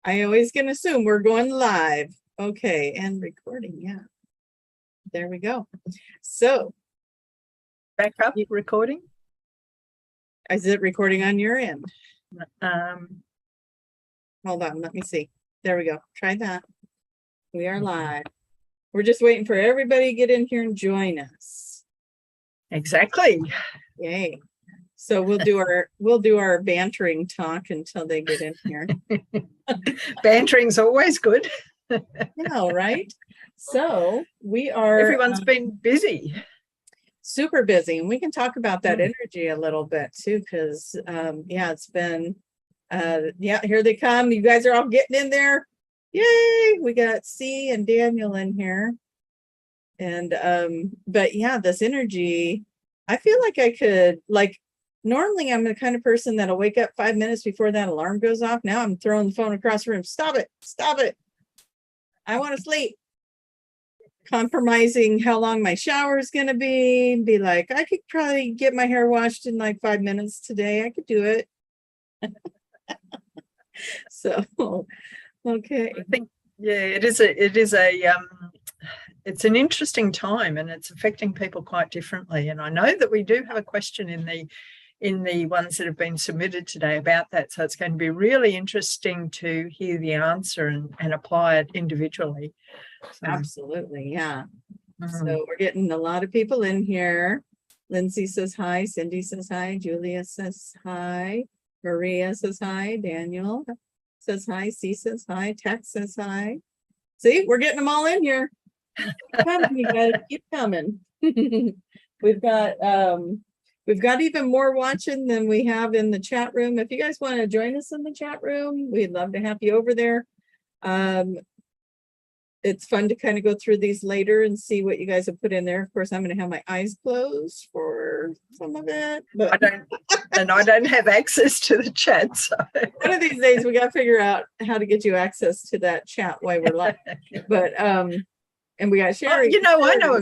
I always can assume we're going live. Okay, and recording, yeah. There we go. So back up recording. Is it recording on your end? Hold on, let me see. There we go. Try that. We are live. We're just waiting for everybody to get in here and join us. Exactly. Yay. So we'll do our bantering talk until they get in here. Bantering's always good. Yeah, right? So everyone's been busy. Super busy, and we can talk about that energy a little bit too, because yeah, it's been yeah, here they come. You guys are all getting in there. Yay! We got C and Daniel in here. And but yeah, this energy, I feel like I could, like, normally I'm the kind of person that'll wake up 5 minutes before that alarm goes off. Now I'm throwing the phone across the room. Stop it, stop it. I want to sleep. Compromising how long my shower is going to be like, I could probably get my hair washed in like 5 minutes today. I could do it. So, okay. I think, yeah, it's an interesting time, and it's affecting people quite differently. And I know that we do have a question in the ones that have been submitted today about that. So it's going to be really interesting to hear the answer and apply it individually. So. Absolutely, yeah. So we're getting a lot of people in here. Lindsay says hi. Cindy says hi. Julia says hi. Maria says hi. Daniel says hi. C says hi. Tex says hi. See, we're getting them all in here. Coming, you guys keep coming. We've got even more watching than we have in the chat room. If you guys want to join us in the chat room, we'd love to have you over there. It's fun to kind of go through these later and see what you guys have put in there. Of course, I'm going to have my eyes closed for some of it. But I don't have access to the chat. So one of these days we got to figure out how to get you access to that chat while we're live. But and we got Sherry. Well, I know a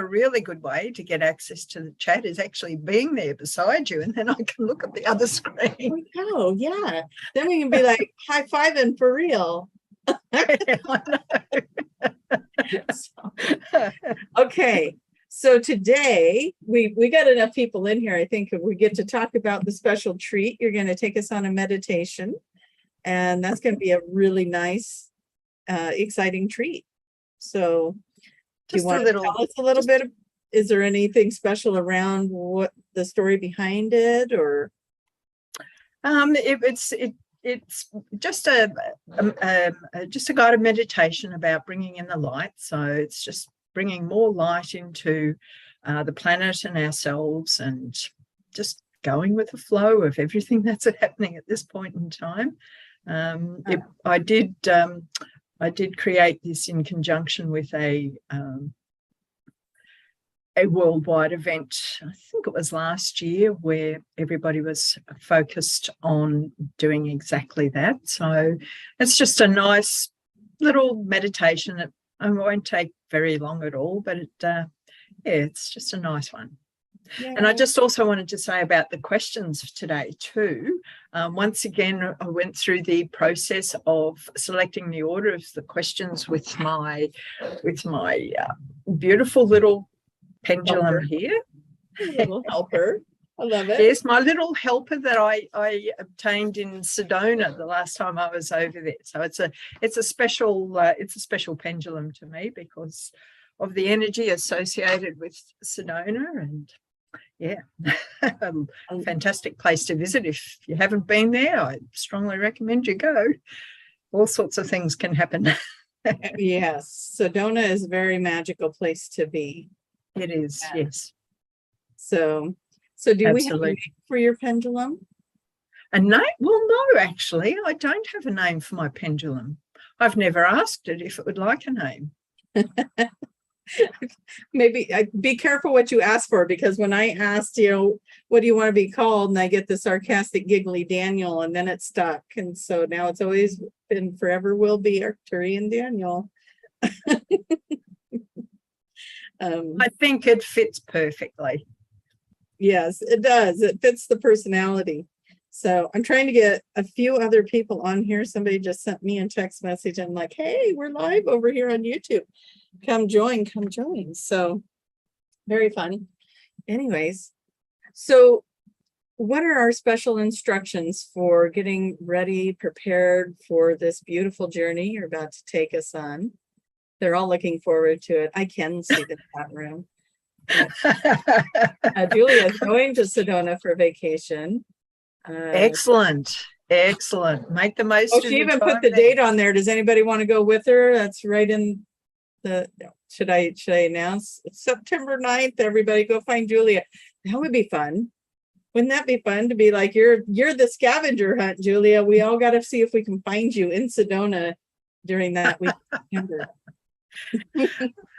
really good way to get access to the chat is actually being there beside you, and then I can look at the other screen. Oh, yeah. Then we can be like high-fiving for real. Okay, so today we got enough people in here. I think we get to talk about the special treat. You're going to take us on a meditation, and that's going to be a really nice, exciting treat. So do you want to tell us a little bit? Is there anything special around what the story behind it, or? It's just a guided meditation about bringing in the light. So it's just bringing more light into the planet and ourselves, and just going with the flow of everything that's happening at this point in time. I did create this in conjunction with a worldwide event, I think it was last year, where everybody was focused on doing exactly that. So it's just a nice little meditation. It won't take very long at all, but it's just a nice one. Yeah. And I just also wanted to say about the questions today too. Once again, I went through the process of selecting the order of the questions with my beautiful little pendulum helper. Here. Little helper. I love it. Yes, my little helper that I obtained in Sedona the last time I was over there. So it's a special pendulum to me because of the energy associated with Sedona, and yeah, a fantastic place to visit. If you haven't been there, I strongly recommend you go. All sorts of things can happen. Yes, Sedona is a very magical place to be. It is, yes. So do we have a name for your pendulum? A name? Well, no, actually, I don't have a name for my pendulum. I've never asked it if it would like a name. Maybe be careful what you ask for, because when I asked, what do you want to be called? And I get the sarcastic, giggly Daniel, and then it stuck. And so now it's always been, forever will be Arcturian Daniel. I think it fits perfectly. Yes, it does. It fits the personality. So I'm trying to get a few other people on here. Somebody just sent me a text message. I'm like, hey, we're live over here on YouTube. Come join, come join. So very fun. Anyways, so what are our special instructions for getting ready, prepared for this beautiful journey you're about to take us on? They're all looking forward to it. I can see the chat room. Julia is going to Sedona for vacation. Excellent. Excellent. Make the most Oh, of she your even time put the there. date on there. Does anybody want to go with her? That's right in the, should I announce? It's September 9th. Everybody go find Julia. That would be fun. Wouldn't that be fun to be like, you're the scavenger hunt, Julia. We all got to see if we can find you in Sedona during that week.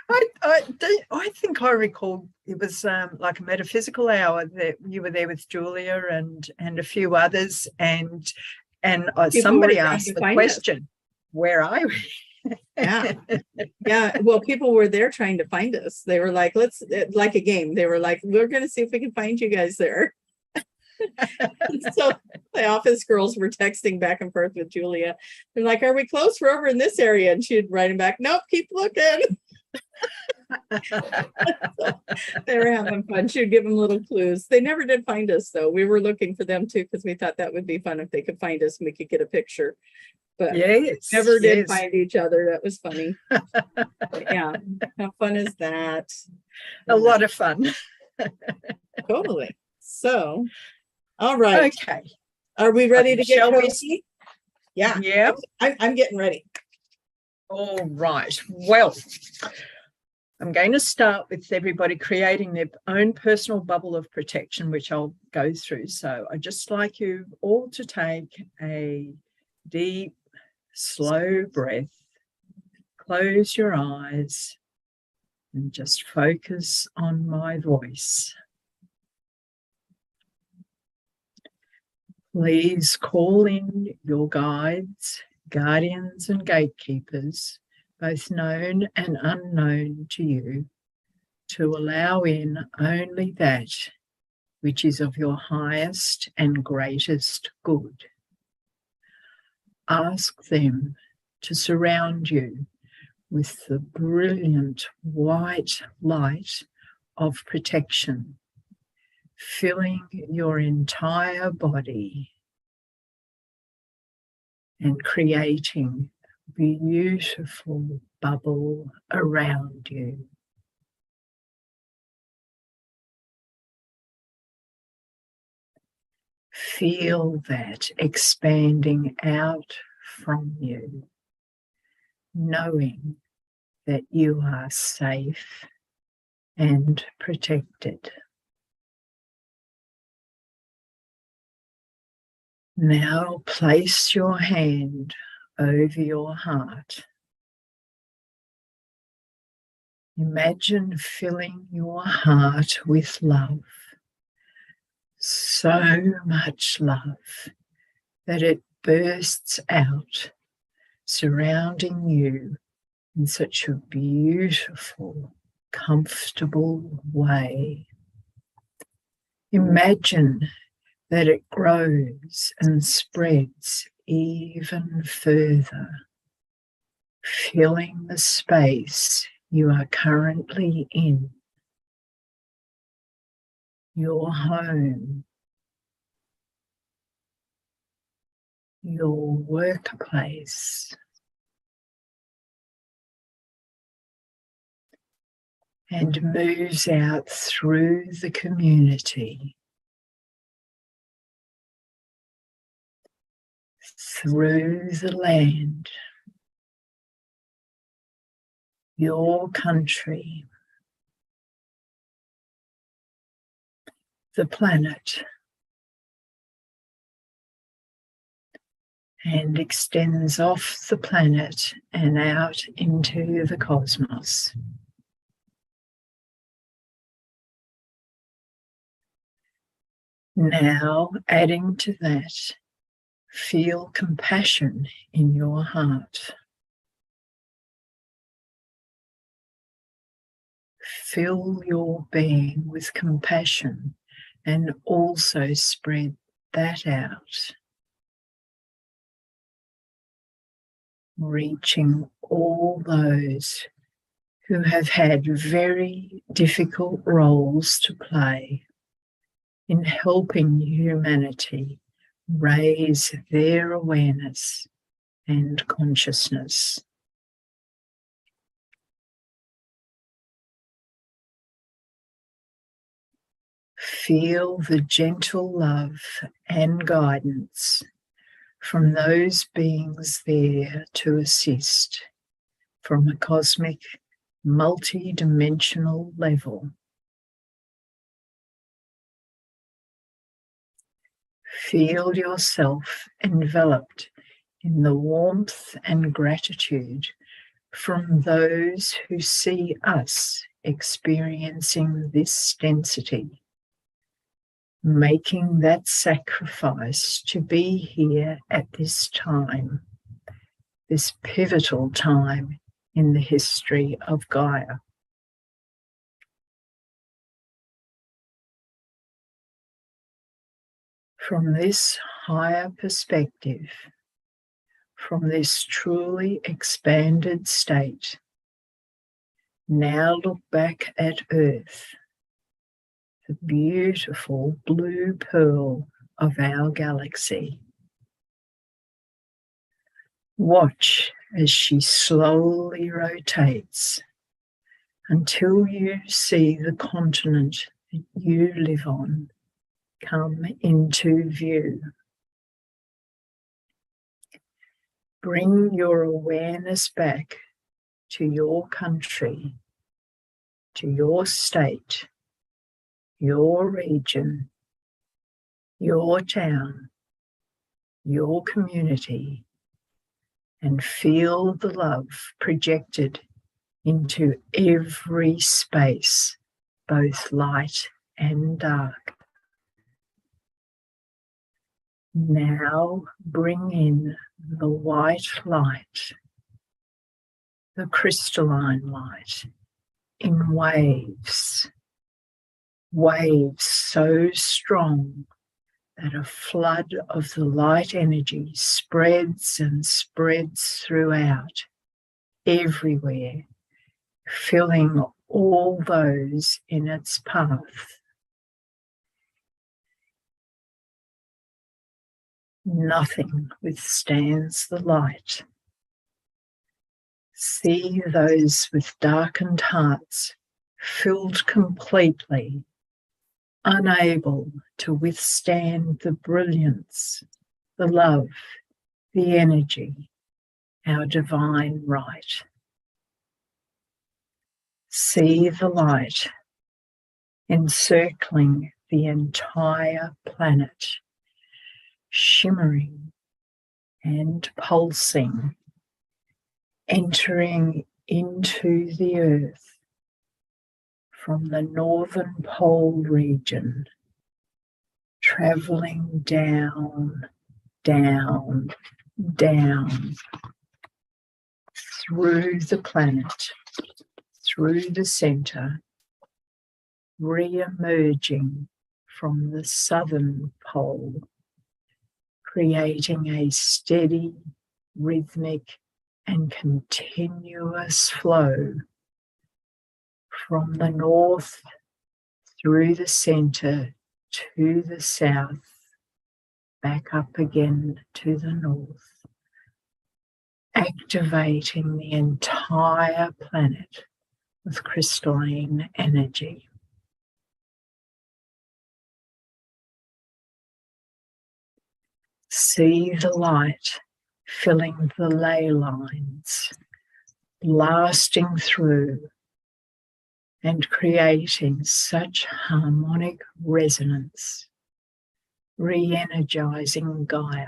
I think I recall it was like a metaphysical hour that you were there with Julia and a few others, and somebody asked the question, "Where are we?" Yeah. Well, people were there trying to find us. They were like, "Let's like a game." They were like, "We're going to see if we can find you guys there." So the office girls were texting back and forth with Julia. They're like, "Are we close? We're over in this area," and she'd write them back, "Nope, keep looking." So they were having fun. She'd give them little clues. They never did find us, though. We were looking for them too because we thought that would be fun if they could find us and we could get a picture. But never did find each other. That was funny. Yeah, how fun is that? A lot of fun. Totally. So, all right. Okay. Are we ready to get cozy? Yeah. Yeah. I'm getting ready. All right. Well, I'm going to start with everybody creating their own personal bubble of protection, which I'll go through. So I'd just like you all to take a deep, slow breath, close your eyes, and just focus on my voice. Please call in your guides, guardians, and gatekeepers, both known and unknown to you, to allow in only that which is of your highest and greatest good. Ask them to surround you with the brilliant white light of protection, filling your entire body and creating a beautiful bubble around you. Feel that expanding out from you, knowing that you are safe and protected. Now place your hand over your heart. Imagine filling your heart with love, so much love that it bursts out, surrounding you in such a beautiful, comfortable way. Imagine that it grows and spreads even further, filling the space you are currently in, your home, your workplace, and moves out through the community, through the land, your country, the planet, and extends off the planet and out into the cosmos. Now, adding to that, feel compassion in your heart. Fill your being with compassion and also spread that out, reaching all those who have had very difficult roles to play in helping humanity raise their awareness and consciousness. Feel the gentle love and guidance from those beings there to assist from a cosmic, multi-dimensional level. Feel yourself enveloped in the warmth and gratitude from those who see us experiencing this density, making that sacrifice to be here at this time, this pivotal time in the history of Gaia. From this higher perspective, from this truly expanded state, now look back at Earth, the beautiful blue pearl of our galaxy. Watch as she slowly rotates until you see the continent that you live on come into view. Bring your awareness back to your country, to your state, your region, your town, your community, and feel the love projected into every space, both light and dark. Now bring in the white light, the crystalline light, in waves, waves so strong that a flood of the light energy spreads and spreads throughout, everywhere, filling all those in its path. Nothing withstands the light. See those with darkened hearts filled completely, unable to withstand the brilliance, the love, the energy, our divine right. See the light encircling the entire planet, shimmering and pulsing, entering into the earth from the northern pole region, traveling down, down, down, through the planet, through the center, re-emerging from the southern pole, creating a steady, rhythmic, and continuous flow from the north through the center to the south, back up again to the north, activating the entire planet with crystalline energy. See the light filling the ley lines, blasting through and creating such harmonic resonance, re-energizing Gaia,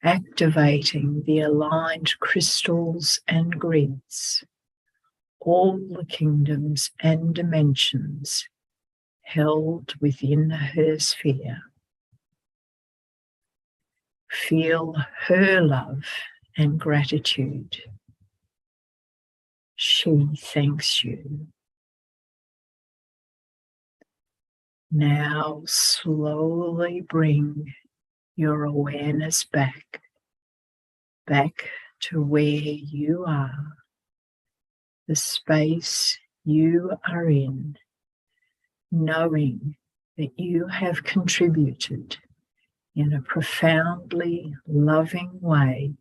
activating the aligned crystals and grids, all the kingdoms and dimensions held within her sphere. Feel her love and gratitude. She thanks you. Now slowly bring your awareness back to where you are, the space you are in, knowing that you have contributed in a profoundly loving way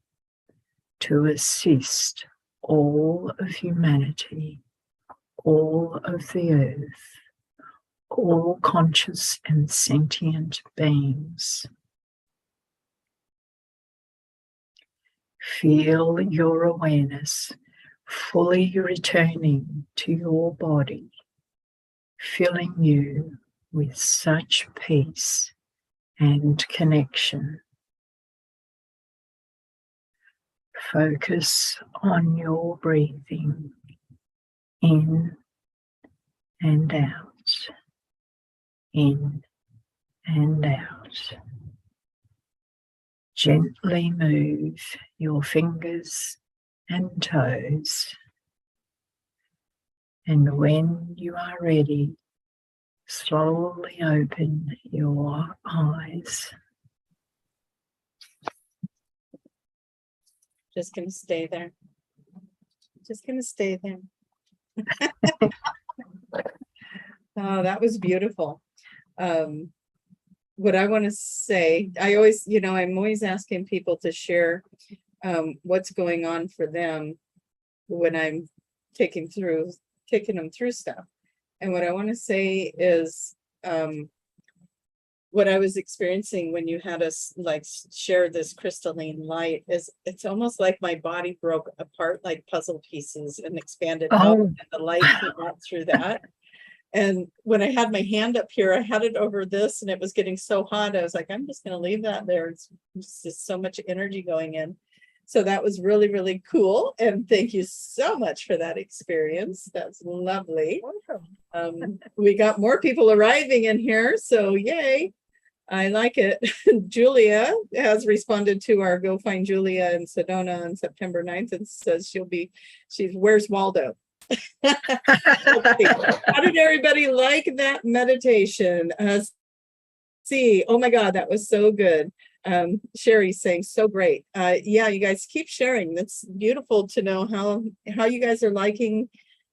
to assist all of humanity, all of the earth, all conscious and sentient beings. Feel your awareness fully returning to your body, filling you with such peace and connection. Focus on your breathing in and out, in and out. Gently move your fingers and toes. And when you are ready, slowly open your eyes. Just going to stay there. Just going to stay there. Oh, that was beautiful. What I want to say, I always, I'm always asking people to share what's going on for them when I'm taking them through stuff. And what I want to say is what I was experiencing when you had us like share this crystalline light is it's almost like my body broke apart like puzzle pieces and expanded out, and the light came out through that. And when I had my hand up here, I had it over this and it was getting so hot. I was like, I'm just going to leave that there. It's just so much energy going in. So that was really, really cool. And thank you so much for that experience. That's lovely. We got more people arriving in here. So yay. I like it. Julia has responded to our Go Find Julia in Sedona on September 9th and says she's where's Waldo? How did everybody like that meditation? See, oh my God, that was so good. Sherry's saying so great. Yeah, you guys keep sharing. That's beautiful to know how you guys are liking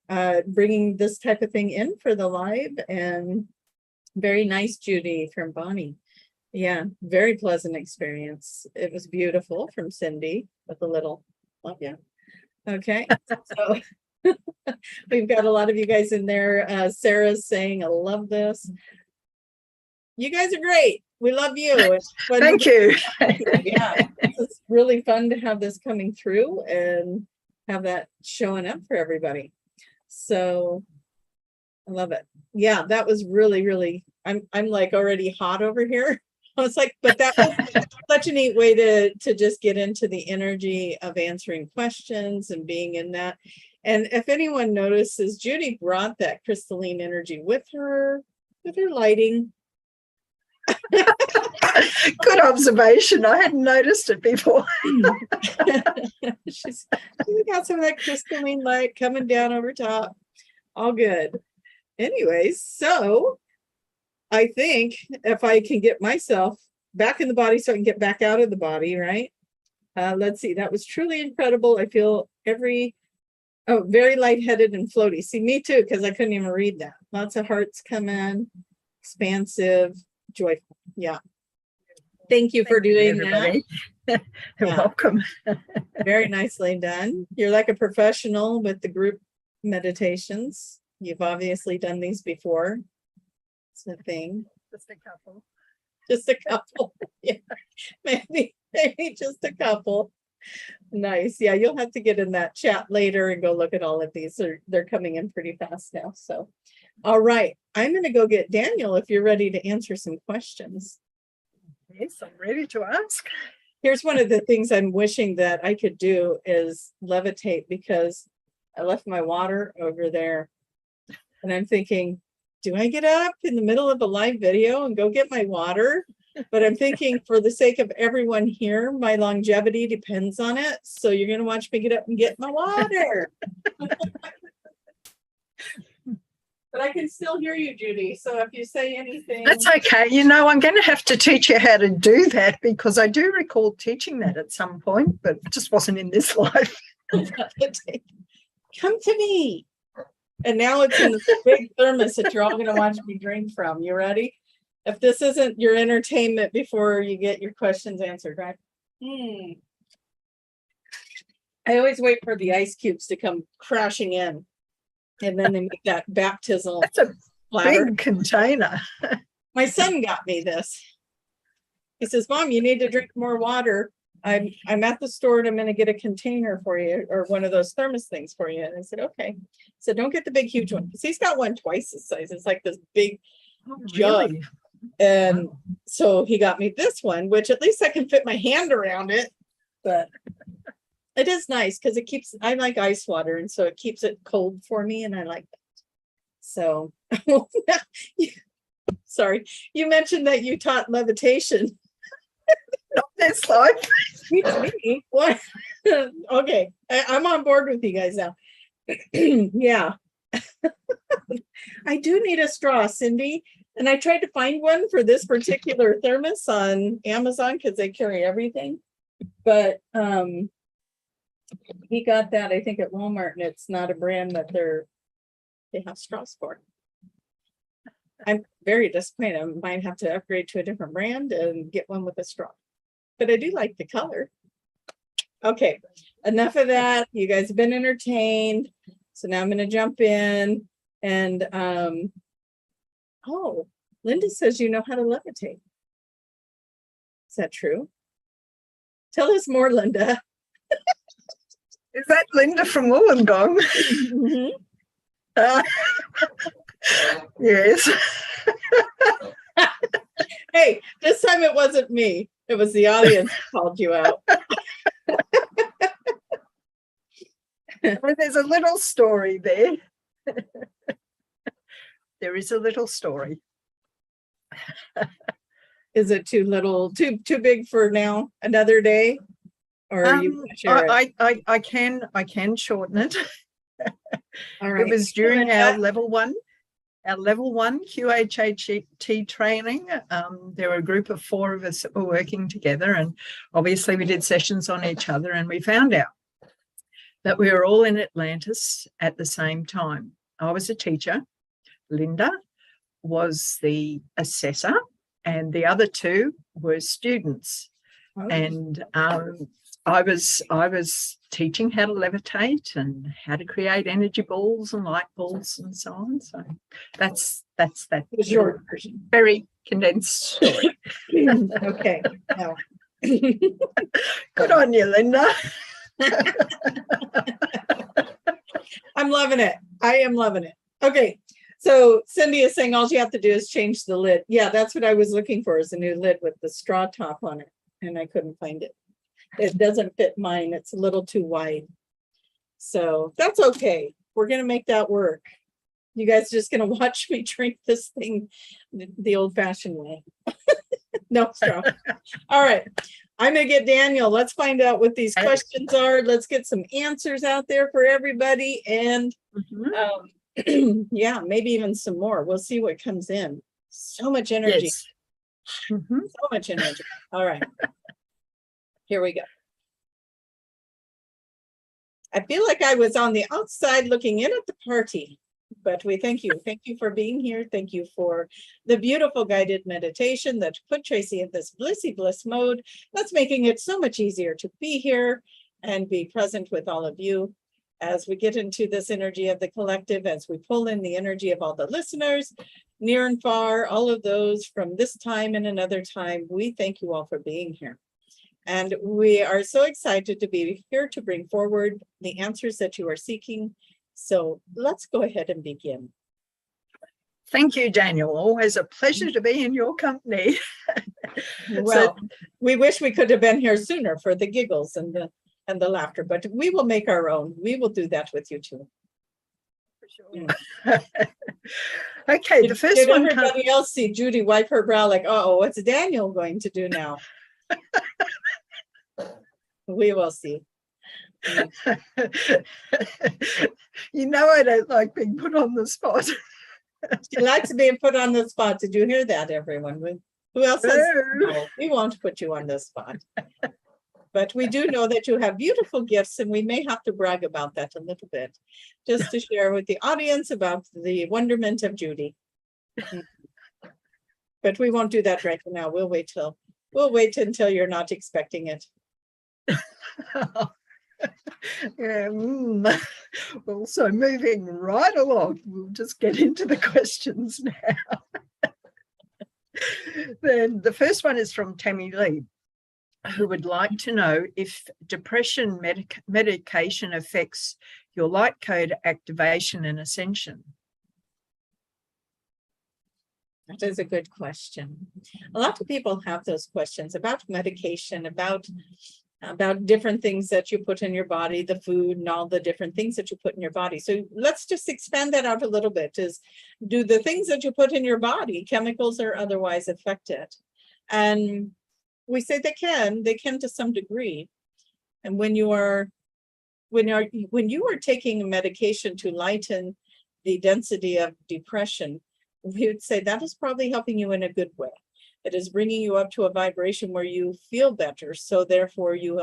bringing this type of thing in for the live. And very nice, Judy from Bonnie. Yeah, very pleasant experience. It was beautiful from Cindy with a little love you. Okay, so we've got a lot of you guys in there. Sarah's saying, I love this. You guys are great. We love you. Thank you. Yeah, it's really fun to have this coming through and have that showing up for everybody. So I love it. Yeah, that was really, really, I'm like already hot over here. I was like, but that was such a neat way to just get into the energy of answering questions and being in that. And if anyone notices, Judy brought that crystalline energy with her lighting. Good observation. I hadn't noticed it before. She's got some of that crystalline light coming down over top. All good. Anyways, so I think if I can get myself back in the body so I can get back out of the body, right? Let's see. That was truly incredible. I feel very lightheaded and floaty. See, me too, because I couldn't even read that. Lots of hearts come in, expansive, joyful. Yeah. Thank you for doing that. You're welcome. Very nicely done. You're like a professional with the group meditations. You've obviously done these before. It's a thing. Just a couple. Just a couple. Yeah. Maybe just a couple. Nice. Yeah, you'll have to get in that chat later and go look at all of these. They're coming in pretty fast now. So, all right. I'm going to go get Daniel if you're ready to answer some questions. Yes, I'm ready to ask. Here's one of the things I'm wishing that I could do is levitate, because I left my water over there. And I'm thinking, do I get up in the middle of a live video and go get my water? But I'm thinking, for the sake of everyone here, my longevity depends on it. So you're going to watch me get up and get my water. But I can still hear you, Judy. So if you say anything. That's okay. You know, I'm going to have to teach you how to do that because I do recall teaching that at some point, but it just wasn't in this life. Come to me. And now it's in this big thermos that you're all going to watch me drink from. You ready? If this isn't your entertainment before you get your questions answered, right? I always wait for the ice cubes to come crashing in. And then they make that baptismal. That's a splatter. big container. My son got me this. He says, Mom, you need to drink more water. I'm at the store and I'm going to get a container for you, or one of those thermos things for you. And I said, okay. So don't get the big, huge one, because he's got one twice the size. It's like this big jug. Really? And so he got me this one, which at least I can fit my hand around it. But it is nice because it keeps, I like ice water, and so it keeps it cold for me, and I like that. So, sorry, you mentioned that you taught levitation. Not this life. Me? What? Okay, I'm on board with you guys now. Yeah. I do need a straw, Cindy. And I tried to find one for this particular thermos on Amazon because they carry everything. But he got that, I think, at Walmart, and it's not a brand that they have straws for. I'm very disappointed. I might have to upgrade to a different brand and get one with a straw. But I do like the color. Okay, enough of that. You guys have been entertained. So now I'm going to jump in. And oh, Linda says you know how to levitate. Is that true? Tell us more, Linda. Is that Linda from Wollongong? Mm-hmm. Yes. Hey, this time it wasn't me. It was the audience who called you out. Well, there's a little story there. There is a little story. Is it too little, too big for now? Another day? Or are you gonna share it? I can shorten it. All right. It was during our level one QHHT training. There were a group of 4 of us that were working together, and obviously we did sessions on each other, and we found out that we were all in Atlantis at the same time. I was a teacher. Linda was the assessor, and the other 2 were students. Oh. And I was teaching how to levitate and how to create energy balls and light balls and so on. So that's that Short version. very condensed story. Okay. No. Good on you, Linda. I'm loving it. I am loving it. Okay. So Cindy is saying all you have to do is change the lid. Yeah, that's what I was looking for, is a new lid with the straw top on it. And I couldn't find it. It doesn't fit mine. It's a little too wide. So that's okay. We're going to make that work. You guys are just going to watch me drink this thing the old-fashioned way. No straw. All right. I'm going to get Daniel. Let's find out what these questions are. Let's get some answers out there for everybody. And yeah, maybe even some more. We'll see what comes in. So much energy. Yes. So much energy. All right. Here we go. I feel like I was on the outside looking in at the party, but we thank you. Thank you for being here. Thank you for the beautiful guided meditation that put Tracie in this blissy bliss mode. That's making it so much easier to be here and be present with all of you as we get into this energy of the collective, as we pull in the energy of all the listeners, near and far, all of those from this time and another time. We thank you all for being here. And we are so excited to be here to bring forward the answers that you are seeking. So let's go ahead and begin. Thank you, Daniel. Always a pleasure to be in your company. Well, we wish we could have been here sooner for the giggles and the laughter, but we will make our own. We will do that with you too. Sure. Okay, the first Did one. Everybody else see Judy wipe her brow like, oh, what's Daniel going to do now? We will see. You know I don't like being put on the spot. She likes being put on the spot. Did you hear that, everyone? Who else says no? We won't put you on the spot. But we do know that you have beautiful gifts, and we may have to brag about that a little bit, just to share with the audience about the wonderment of Judy. But we won't do that right now. We'll wait until you're not expecting it. Yeah, well, so moving right along, we'll just get into the questions now. Then the first one is from Tammy Lee, who would like to know if depression medication affects your light code activation and ascension. That is a good question. A lot of people have those questions about medication, about different things that you put in your body, the food and all the different things that you put in your body. So let's just expand that out a little bit. Do the things that you put in your body, chemicals or otherwise, affect it? And we say they can to some degree. And when you are taking a medication to lighten the density of depression, we would say that is probably helping you in a good way. It is bringing you up to a vibration where you feel better. So therefore you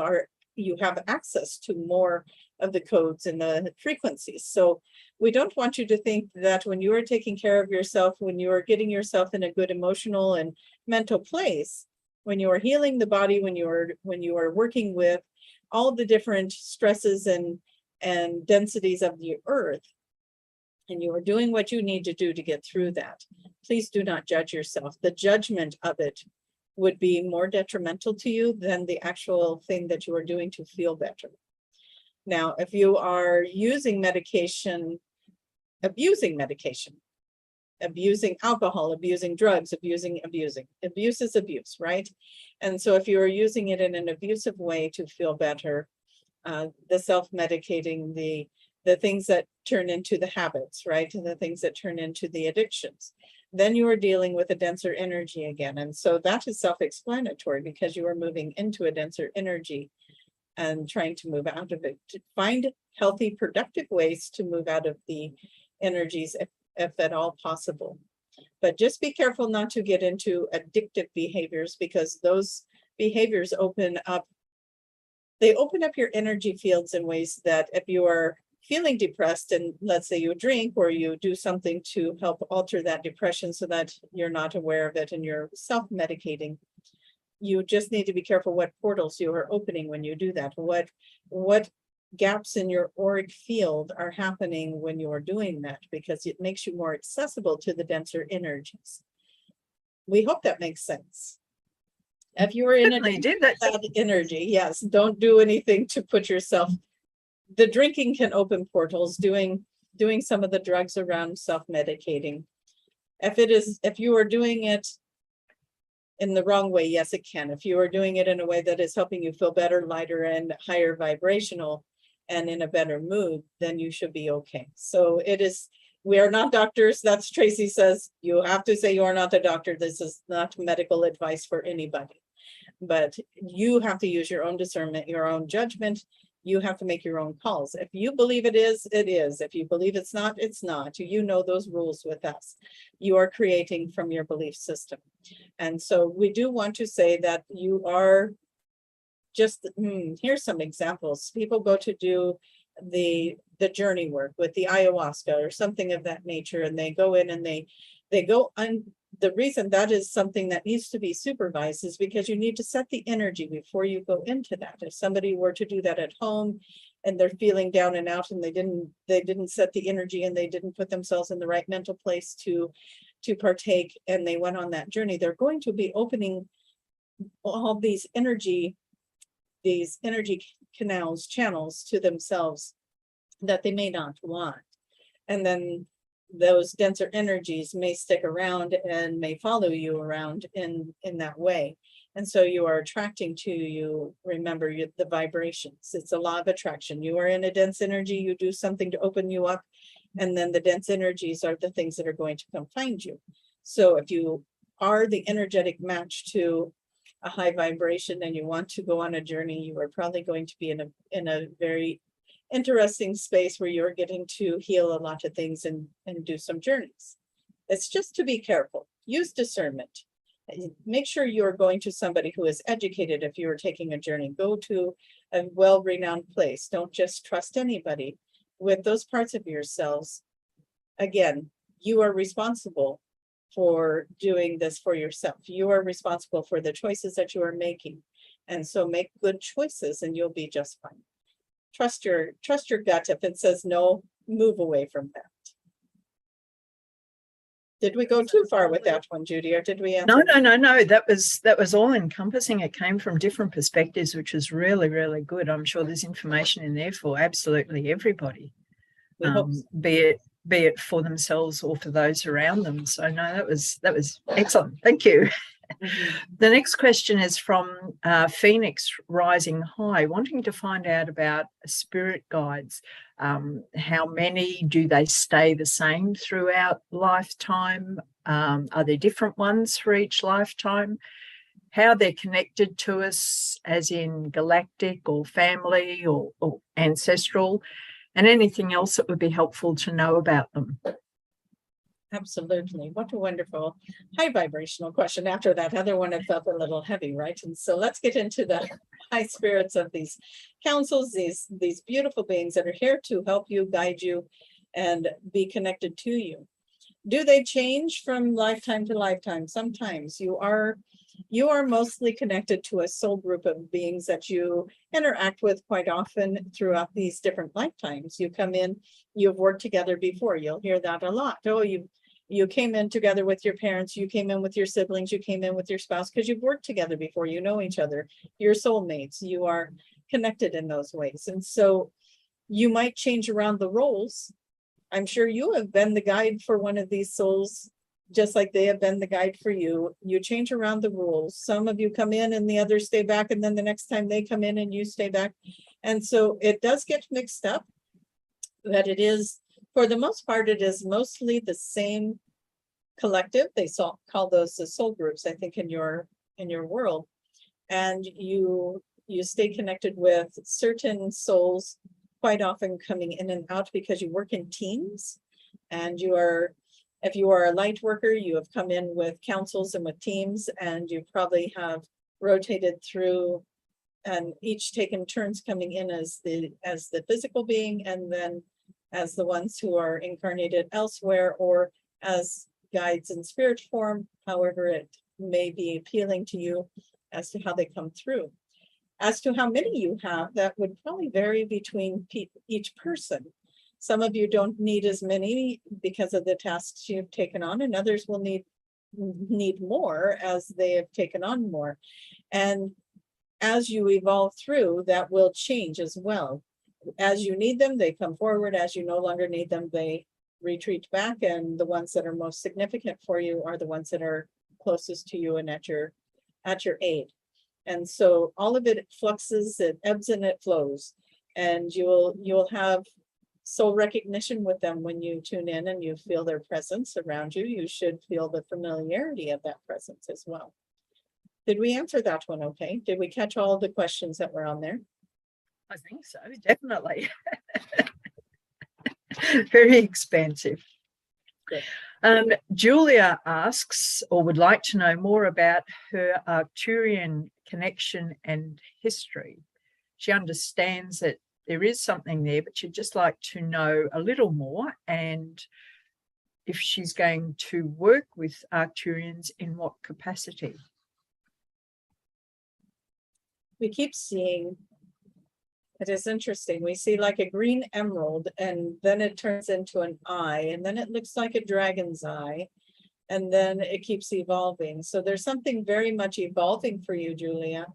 have access to more of the codes and the frequencies. So we don't want you to think that when you are taking care of yourself, when you are getting yourself in a good emotional and mental place, when you are healing the body, when you are working with all the different stresses and densities of the earth, and you are doing what you need to do to get through that, please do not judge yourself. The judgment of it would be more detrimental to you than the actual thing that you are doing to feel better. Now, if you are using medication, abusing alcohol, abusing drugs, abusing. Abuse is abuse, right? And so if you are using it in an abusive way to feel better, the self-medicating, the things that turn into the habits, right? And the things that turn into the addictions, then you are dealing with a denser energy again. And so that is self-explanatory, because you are moving into a denser energy and trying to move out of it, to find healthy, productive ways to move out of the energies if at all possible. But just be careful not to get into addictive behaviors, because those behaviors open up your energy fields in ways that if you are feeling depressed and let's say you drink or you do something to help alter that depression so that you're not aware of it and you're self-medicating, you just need to be careful what portals you are opening when you do that. What gaps in your auric field are happening when you are doing that, because it makes you more accessible to the denser energies. We hope that makes sense. If you are in that energy, yes, don't do anything to put yourself. The drinking can open portals, doing some of the drugs around self-medicating. If you are doing it in the wrong way, yes, it can. If you are doing it in a way that is helping you feel better, lighter, and higher vibrational, and in a better mood, then you should be okay. So we are not doctors. That's Tracie says, you have to say you are not a doctor. This is not medical advice for anybody. But you have to use your own discernment, your own judgment. You have to make your own calls. If you believe it is, it is. If you believe it's not, it's not. You know those rules with us. You are creating from your belief system. And so we do want to say that you are just, here's some examples. People go to do the journey work with the ayahuasca or something of that nature, and they go in and they go on. The reason that is something that needs to be supervised is because you need to set the energy before you go into that. If somebody were to do that at home and they're feeling down and out and they didn't set the energy and they didn't put themselves in the right mental place to partake, and they went on that journey, they're going to be opening all these energy channels to themselves that they may not want. And then those denser energies may stick around and may follow you around in that way. And so you are attracting to you, remember the vibrations. It's a law of attraction. You are in a dense energy, you do something to open you up, and then the dense energies are the things that are going to come find you. So if you are the energetic match to a high vibration and you want to go on a journey, you are probably going to be in a very interesting space where you're getting to heal a lot of things and do some journeys. It's just to be careful. Use discernment. Make sure you're going to somebody who is educated. If you are taking a journey, go to a well-renowned place. Don't just trust anybody with those parts of yourselves. Again, you are responsible for doing this for yourself. You are responsible for the choices that you are making. And so make good choices and you'll be just fine. Trust your gut. If it says no, move away from that. Did we go too far with that one, Judy, or did we answer? No. That was all encompassing. It came from different perspectives, which was really, really good. I'm sure there's information in there for absolutely everybody, be it for themselves or for those around them. So no, that was excellent. Thank you. Mm-hmm. The next question is from Phoenix Rising High, wanting to find out about spirit guides. How many? Do they stay the same throughout lifetime? Are there different ones for each lifetime? How they're connected to us, as in galactic or family or ancestral, and anything else that would be helpful to know about them. Absolutely. What a wonderful high vibrational question. After that other one, it felt a little heavy, right? And so let's get into the high spirits of these councils, these beautiful beings that are here to help you, guide you, and be connected to you. Do they change from lifetime to lifetime? Sometimes you are mostly connected to a soul group of beings that you interact with quite often throughout these different lifetimes. You come in, you've worked together before. You'll hear that a lot. Oh, you came in together with your parents, you came in with your siblings, you came in with your spouse, because you've worked together before, you know each other, you're soulmates, you are connected in those ways. And so you might change around the roles. I'm sure you have been the guide for one of these souls, just like they have been the guide for you. You change around the rules. Some of you come in and the others stay back, and then the next time they come in and you stay back. And so it does get mixed up, but it is, for the most part, it is mostly the same collective. They call those the soul groups, I think, in your world. And you stay connected with certain souls, quite often coming in and out because you work in teams. And if you are a light worker, you have come in with councils and with teams, and you probably have rotated through and each taken turns coming in as the physical being, and then as the ones who are incarnated elsewhere, or as guides in spirit form, however it may be appealing to you as to how they come through. As to how many you have, that would probably vary between each person. Some of you don't need as many because of the tasks you've taken on, and others will need more as they have taken on more. And as you evolve through, that will change as well. As you need them, they come forward. As you no longer need them, they retreat back. And the ones that are most significant for you are the ones that are closest to you and at your aid. And so all of it fluxes, it ebbs and it flows. And you'll have soul recognition with them when you tune in and you feel their presence around you. You should feel the familiarity of that presence as well. Did we answer that one okay? Did we catch all the questions that were on there? I think so, definitely. Very expansive. Good. Julia asks, or would like to know more about her Arcturian connection and history. She understands that there is something there, but she'd just like to know a little more, and if she's going to work with Arcturians, in what capacity. We keep seeing, it is interesting, we see like a green emerald, and then it turns into an eye, and then it looks like a dragon's eye, and then it keeps evolving. So there's something very much evolving for you, Julia.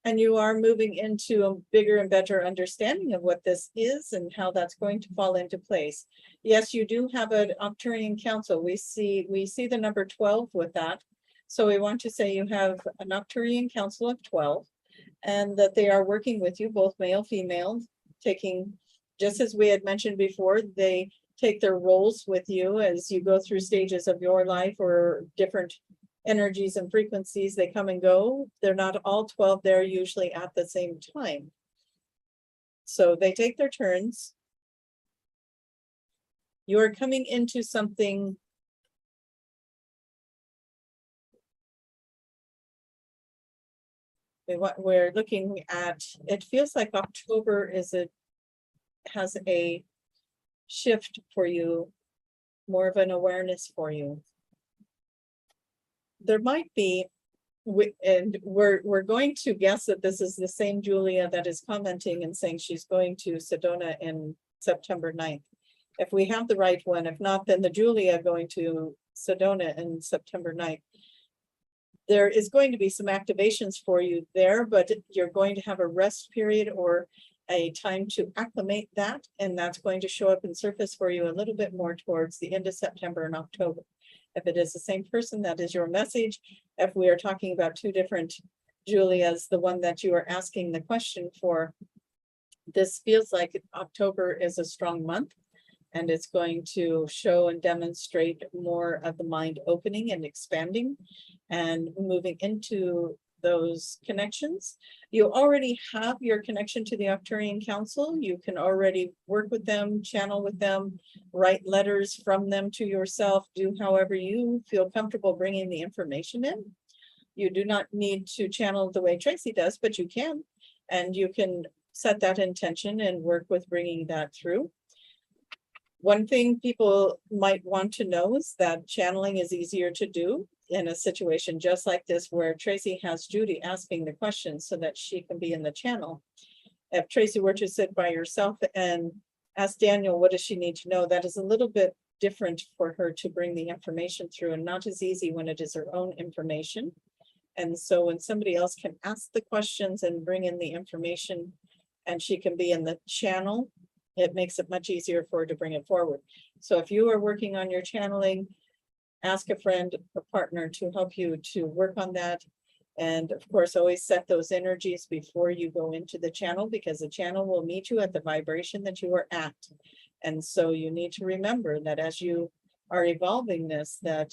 And you are moving into a bigger and better understanding of what this is and how that's going to fall into place. Yes, you do have an Arcturian council. We see the number 12 with that. So we want to say you have an Arcturian council of 12, and that they are working with you, both male, female, taking, just as we had mentioned before, they take their roles with you as you go through stages of your life or different energies and frequencies. They come and go. They're not all 12 there usually at the same time. So they take their turns. You're coming into something we're looking at, it feels like October has a shift for you, more of an awareness for you. There might be, and we're going to guess that this is the same Julia that is commenting and saying she's going to Sedona in September 9th. If we have the right one, if not, then the Julia going to Sedona in September 9th. There is going to be some activations for you there, but you're going to have a rest period or a time to acclimate that, and that's going to show up and surface for you a little bit more towards the end of September and October. If it is the same person, that is your message. If we are talking about two different Julias, the one that you are asking the question for, this feels like October is a strong month, and it's going to show and demonstrate more of the mind opening and expanding and moving into those connections. You already have your connection to the Arcturian Council. You can already work with them, channel with them, write letters from them to yourself, do however you feel comfortable bringing the information in. You do not need to channel the way Tracie does, but you can, and you can set that intention and work with bringing that through. One thing people might want to know is that channeling is easier to do in a situation just like this, where Tracie has Judy asking the questions so that she can be in the channel. If Tracie were to sit by herself and ask Daniel, what does she need to know? That is a little bit different for her to bring the information through, and not as easy when it is her own information. And so when somebody else can ask the questions and bring in the information, and she can be in the channel, it makes it much easier for her to bring it forward. So if you are working on your channeling, ask a friend, a partner to help you to work on that. And of course, always set those energies before you go into the channel, because the channel will meet you at the vibration that you are at. And so you need to remember that as you are evolving this, that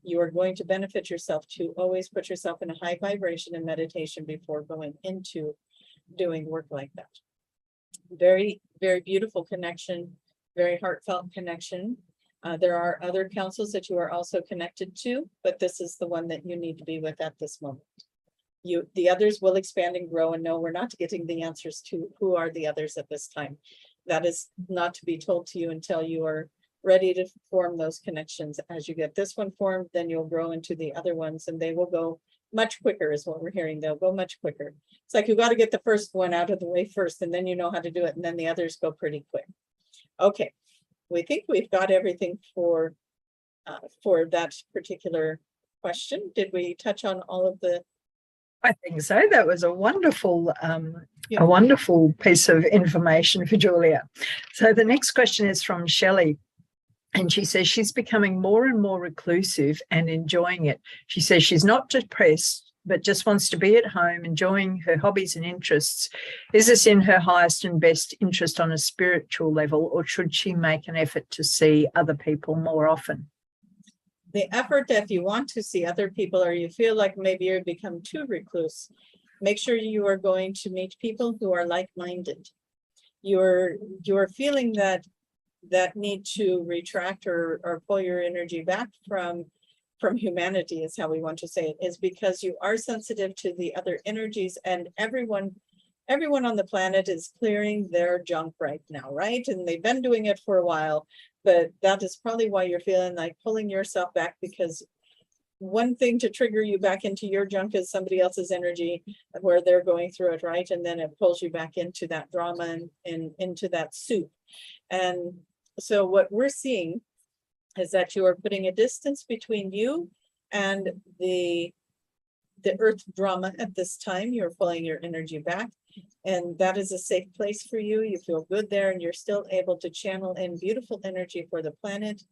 you are going to benefit yourself to always put yourself in a high vibration in meditation before going into doing work like that. Very, very beautiful connection, very heartfelt connection. There are other councils that you are also connected to, but this is the one that you need to be with at this moment. The others will expand and grow, and no, we're not getting the answers to who are the others at this time. That is not to be told to you until you are ready to form those connections. As you get this one formed, then you'll grow into the other ones, and they will go much quicker is what we're hearing. They'll go much quicker. It's like you got to get the first one out of the way first, and then you know how to do it, and then the others go pretty quick. Okay, we think we've got everything for that particular question. Did we touch on all of the? I think so. That was a wonderful piece of information for Julia. So the next question is from Shelley. And she says she's becoming more and more reclusive and enjoying it. She says she's not depressed, but just wants to be at home, enjoying her hobbies and interests. Is this in her highest and best interest on a spiritual level, or should she make an effort to see other people more often? The effort, if you want to see other people, or you feel like maybe you've become too recluse, make sure you are going to meet people who are like-minded. You're feeling that need to retract or pull your energy back from humanity, is how we want to say it, is because you are sensitive to the other energies, and everyone on the planet is clearing their junk right now, right? And they've been doing it for a while, but that is probably why you're feeling like pulling yourself back, because one thing to trigger you back into your junk is somebody else's energy where they're going through it, right? And then it pulls you back into that drama and into that soup. And so what we're seeing is that you are putting a distance between you and the earth drama at this time. You're pulling your energy back, and that is a safe place for you. You feel good there, and you're still able to channel in beautiful energy for the planet.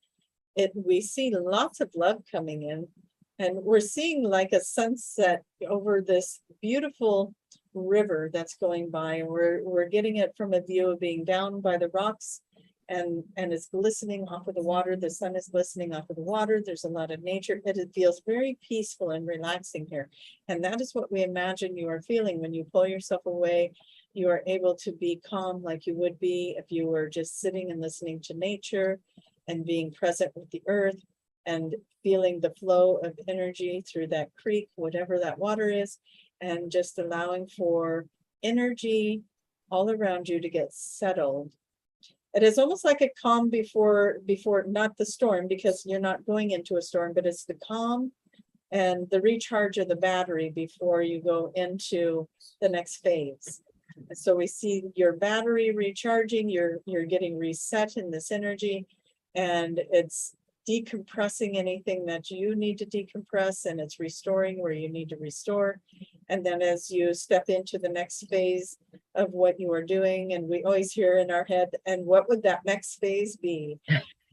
We see lots of love coming in, and we're seeing like a sunset over this beautiful river that's going by, and we're getting it from a view of being down by the rocks, and it's glistening off of the water. The sun is glistening off of the water. There's a lot of nature. It feels very peaceful and relaxing here. And that is what we imagine you are feeling when you pull yourself away. You are able to be calm like you would be if you were just sitting and listening to nature and being present with the earth and feeling the flow of energy through that creek, whatever that water is. and just allowing for energy all around you to get settled. It is almost like a calm before not the storm, because you're not going into a storm, but it's the calm and the recharge of the battery before you go into the next phase. And so we see your battery recharging, you're getting reset in this energy, and it's decompressing anything that you need to decompress, and it's restoring where you need to restore. And then as you step into the next phase of what you are doing, and we always hear in our head, and what would that next phase be?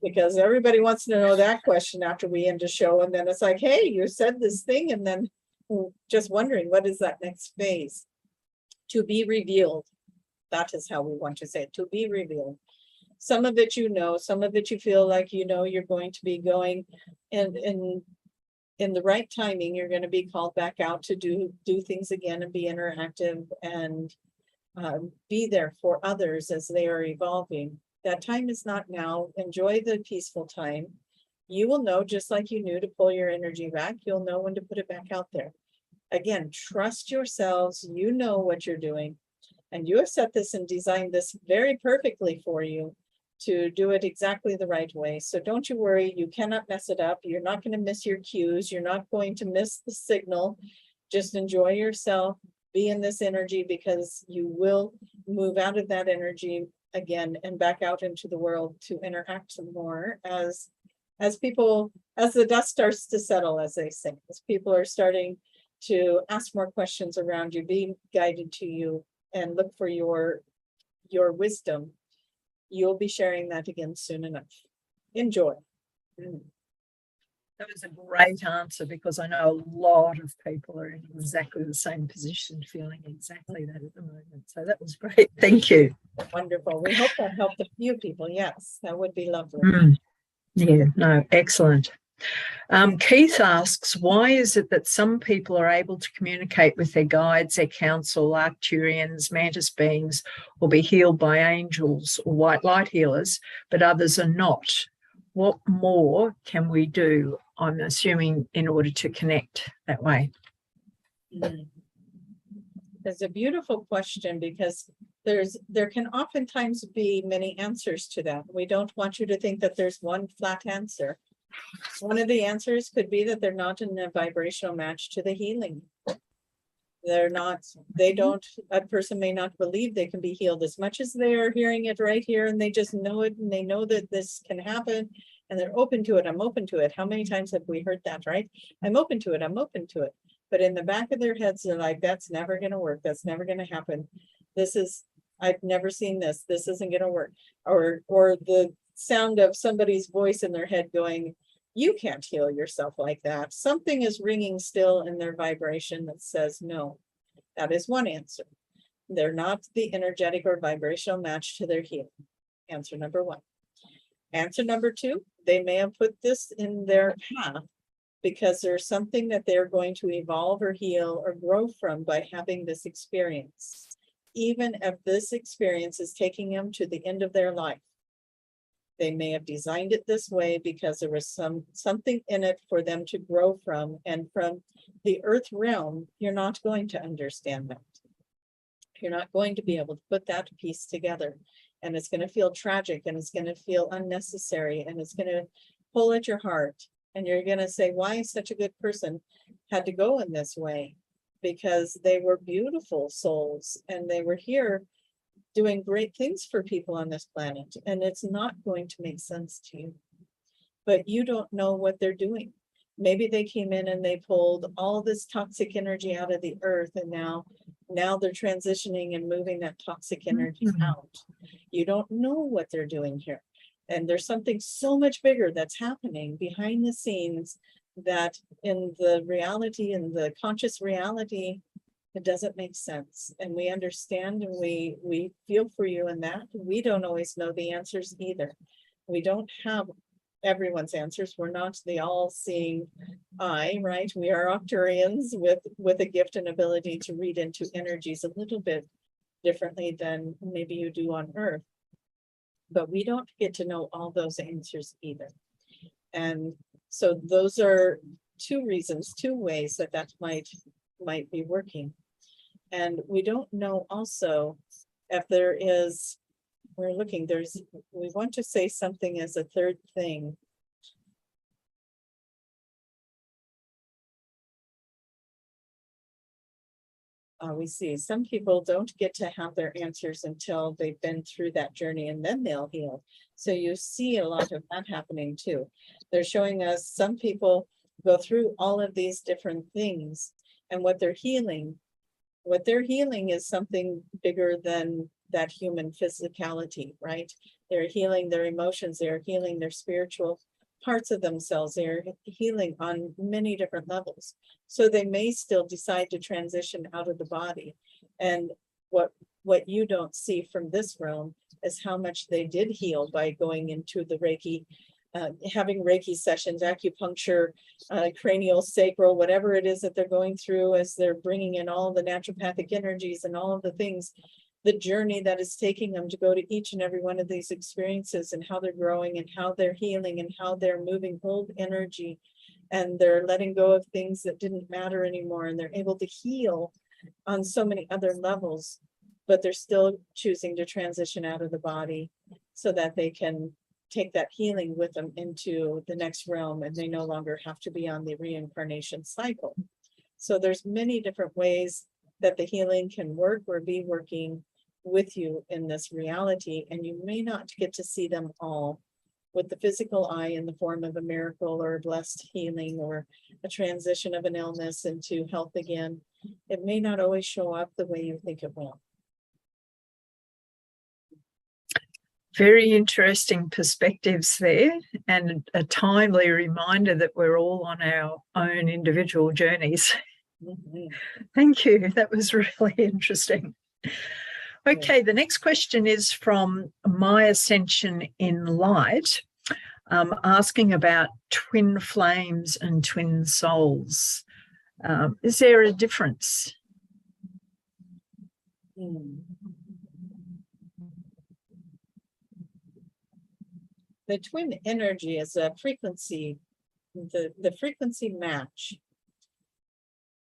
Because everybody wants to know that question after we end a show, and then it's like, hey, you said this thing, and then just wondering, what is that next phase? To be revealed. That is how we want to say it, to be revealed. Some of it you know, some of it you feel like you know you're going to be going, and in the right timing, you're going to be called back out to do things again and be interactive and be there for others as they are evolving. That time is not now. Enjoy the peaceful time. You will know, just like you knew to pull your energy back, you'll know when to put it back out there. Again, trust yourselves. You know what you're doing, and you have set this and designed this very perfectly for you to do it exactly the right way. So don't you worry, you cannot mess it up. You're not going to miss your cues. You're not going to miss the signal. Just enjoy yourself, be in this energy, because you will move out of that energy again and back out into the world to interact more as people, as the dust starts to settle, as they say, as people are starting to ask more questions around you, be guided to you, and look for your wisdom. You'll be sharing that again soon enough. Enjoy. That was a great answer, because I know a lot of people are in exactly the same position, feeling exactly that at the moment. So that was great. Thank you. Wonderful. We hope that helped a few people. Yes, that would be lovely. Yeah, no, excellent. Keith asks, why is it that some people are able to communicate with their guides, their council, Arcturians, mantis beings, or be healed by angels or white light healers, but others are not? What more can we do, I'm assuming, in order to connect that way? It's a beautiful question, because there can oftentimes be many answers to that. We don't want you to think that there's one flat answer. One of the answers could be that they're not in a vibrational match to the healing. A person may not believe they can be healed as much as they're hearing it right here, and they just know it, and they know that this can happen, and they're open to it. I'm open to it. How many times have we heard that, right? I'm open to it. I'm open to it. But in the back of their heads, they're like, that's never going to work. That's never going to happen. I've never seen this. This isn't going to work. Or the sound of somebody's voice in their head going, you can't heal yourself like that. Something is ringing still in their vibration that says no. That is one answer. They're not the energetic or vibrational match to their healing. Answer number one. Answer number two, they may have put this in their path because there's something that they're going to evolve or heal or grow from by having this experience. Even if this experience is taking them to the end of their life. They may have designed it this way because there was something in it for them to grow from. And from the earth realm, you're not going to understand that. You're not going to be able to put that piece together. And it's going to feel tragic, and it's going to feel unnecessary, and it's going to pull at your heart. And you're going to say, why such a good person had to go in this way? Because they were beautiful souls, and they were here doing great things for people on this planet, and it's not going to make sense to you. But you don't know what they're doing. Maybe they came in and they pulled all this toxic energy out of the earth, and now they're transitioning and moving that toxic energy out. You don't know what they're doing here. And there's something so much bigger that's happening behind the scenes that in the reality, in the conscious reality, it doesn't make sense. And we understand, and we feel for you in that. We don't always know the answers either. We don't have everyone's answers. We're not the all-seeing eye, right? We are Arcturians with a gift and ability to read into energies a little bit differently than maybe you do on Earth. But we don't get to know all those answers either. And so those are two reasons, two ways that might might be working. And we don't know also if there is, we're looking, we want to say something as a third thing. We see some people don't get to have their answers until they've been through that journey, and then they'll heal. So you see a lot of that happening too. They're showing us some people go through all of these different things, and what they're healing is something bigger than that human physicality, right? They're healing their emotions, they're healing their spiritual parts of themselves, they're healing on many different levels. So they may still decide to transition out of the body. And what you don't see from this realm is how much they did heal by going into the Reiki, having Reiki sessions, acupuncture, cranial, sacral, whatever it is that they're going through as they're bringing in all the naturopathic energies and all of the things, the journey that is taking them to go to each and every one of these experiences, and how they're growing and how they're healing and how they're moving old energy, and they're letting go of things that didn't matter anymore, and they're able to heal on so many other levels, but they're still choosing to transition out of the body so that they can take that healing with them into the next realm, and they no longer have to be on the reincarnation cycle. So there's many different ways that the healing can work or be working with you in this reality, and you may not get to see them all with the physical eye in the form of a miracle or a blessed healing or a transition of an illness into health again. It may not always show up the way you think it will. Very interesting perspectives there, and a timely reminder that we're all on our own individual journeys. Mm-hmm. Thank you. That was really interesting. Okay, the next question is from My Ascension in Light, asking about twin flames and twin souls. Is there a difference? The twin energy is a frequency, the frequency match.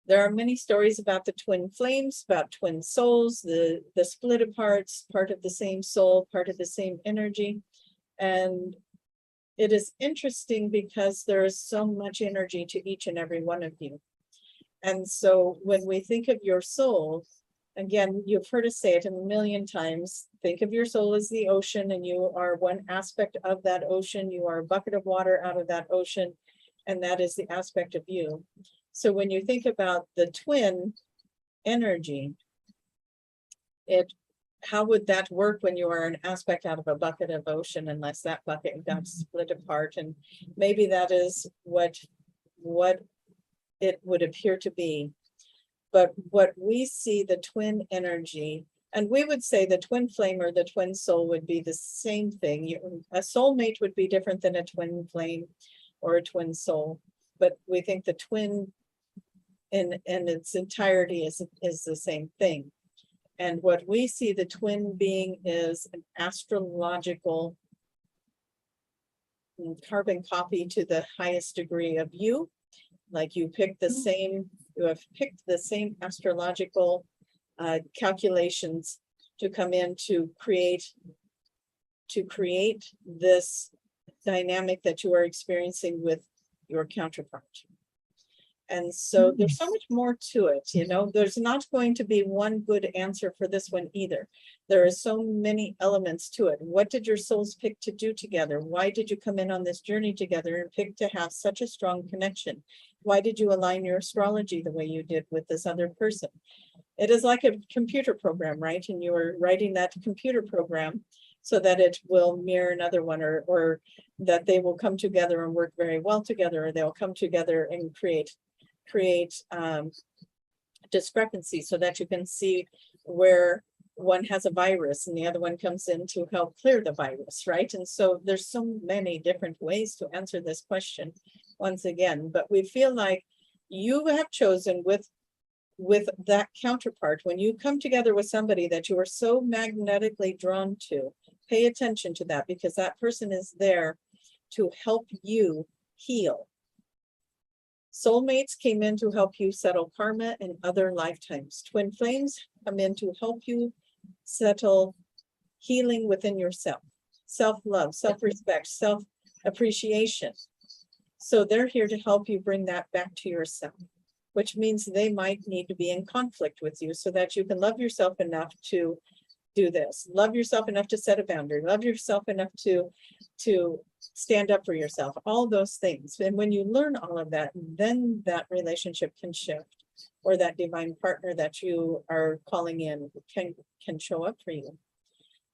There are many stories about the twin flames, about twin souls, the split aparts, part of the same soul, part of the same energy. And it is interesting because there is so much energy to each and every one of you. And so when we think of your soul, again, you've heard us say it a million times, think of your soul as the ocean, and you are one aspect of that ocean. You are a bucket of water out of that ocean, and that is the aspect of you. So when you think about the twin energy, how would that work when you are an aspect out of a bucket of ocean, unless that bucket got split apart? And maybe that is what it would appear to be. But what we see, the twin energy, and we would say the twin flame or the twin soul would be the same thing. A soulmate would be different than a twin flame or a twin soul. But we think the twin in its entirety is the same thing. And what we see the twin being is an astrological carbon copy to the highest degree of you. Like you picked the same, you have picked the same astrological calculations to come in to create this dynamic that you are experiencing with your counterpart. And so there's so much more to it, you know, there's not going to be one good answer for this one either. There are so many elements to it. What did your souls pick to do together? Why did you come in on this journey together and pick to have such a strong connection? Why did you align your astrology the way you did with this other person? It is like a computer program, right? And you are writing that computer program so that it will mirror another one, or that they will come together and work very well together, or they'll come together and create discrepancy, so that you can see where one has a virus and the other one comes in to help clear the virus, right? And so there's so many different ways to answer this question once again, but we feel like you have chosen with that counterpart, when you come together with somebody that you are so magnetically drawn to, pay attention to that, because that person is there to help you heal. Soulmates came in to help you settle karma in other lifetimes. Twin flames come in to help you settle healing within yourself, self-love, self-respect, self-appreciation. So they're here to help you bring that back to yourself, which means they might need to be in conflict with you so that you can love yourself enough to do this. Love yourself enough to set a boundary. Love yourself enough to stand up for yourself. All those things. And when you learn all of that, then that relationship can shift, or that divine partner that you are calling in can show up for you.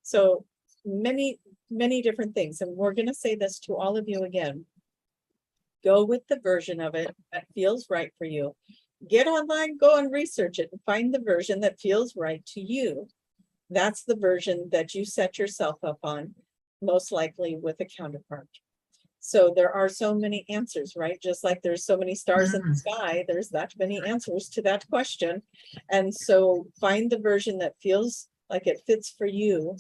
So many different things. And we're going to say this to all of you again. Go with the version of it that feels right for you. Get online, go and research it, and find the version that feels right to you. That's the version that you set yourself up on, most likely with a counterpart. So there are so many answers, right? Just like there's so many stars in the sky, there's that many answers to that question. And so find the version that feels like it fits for you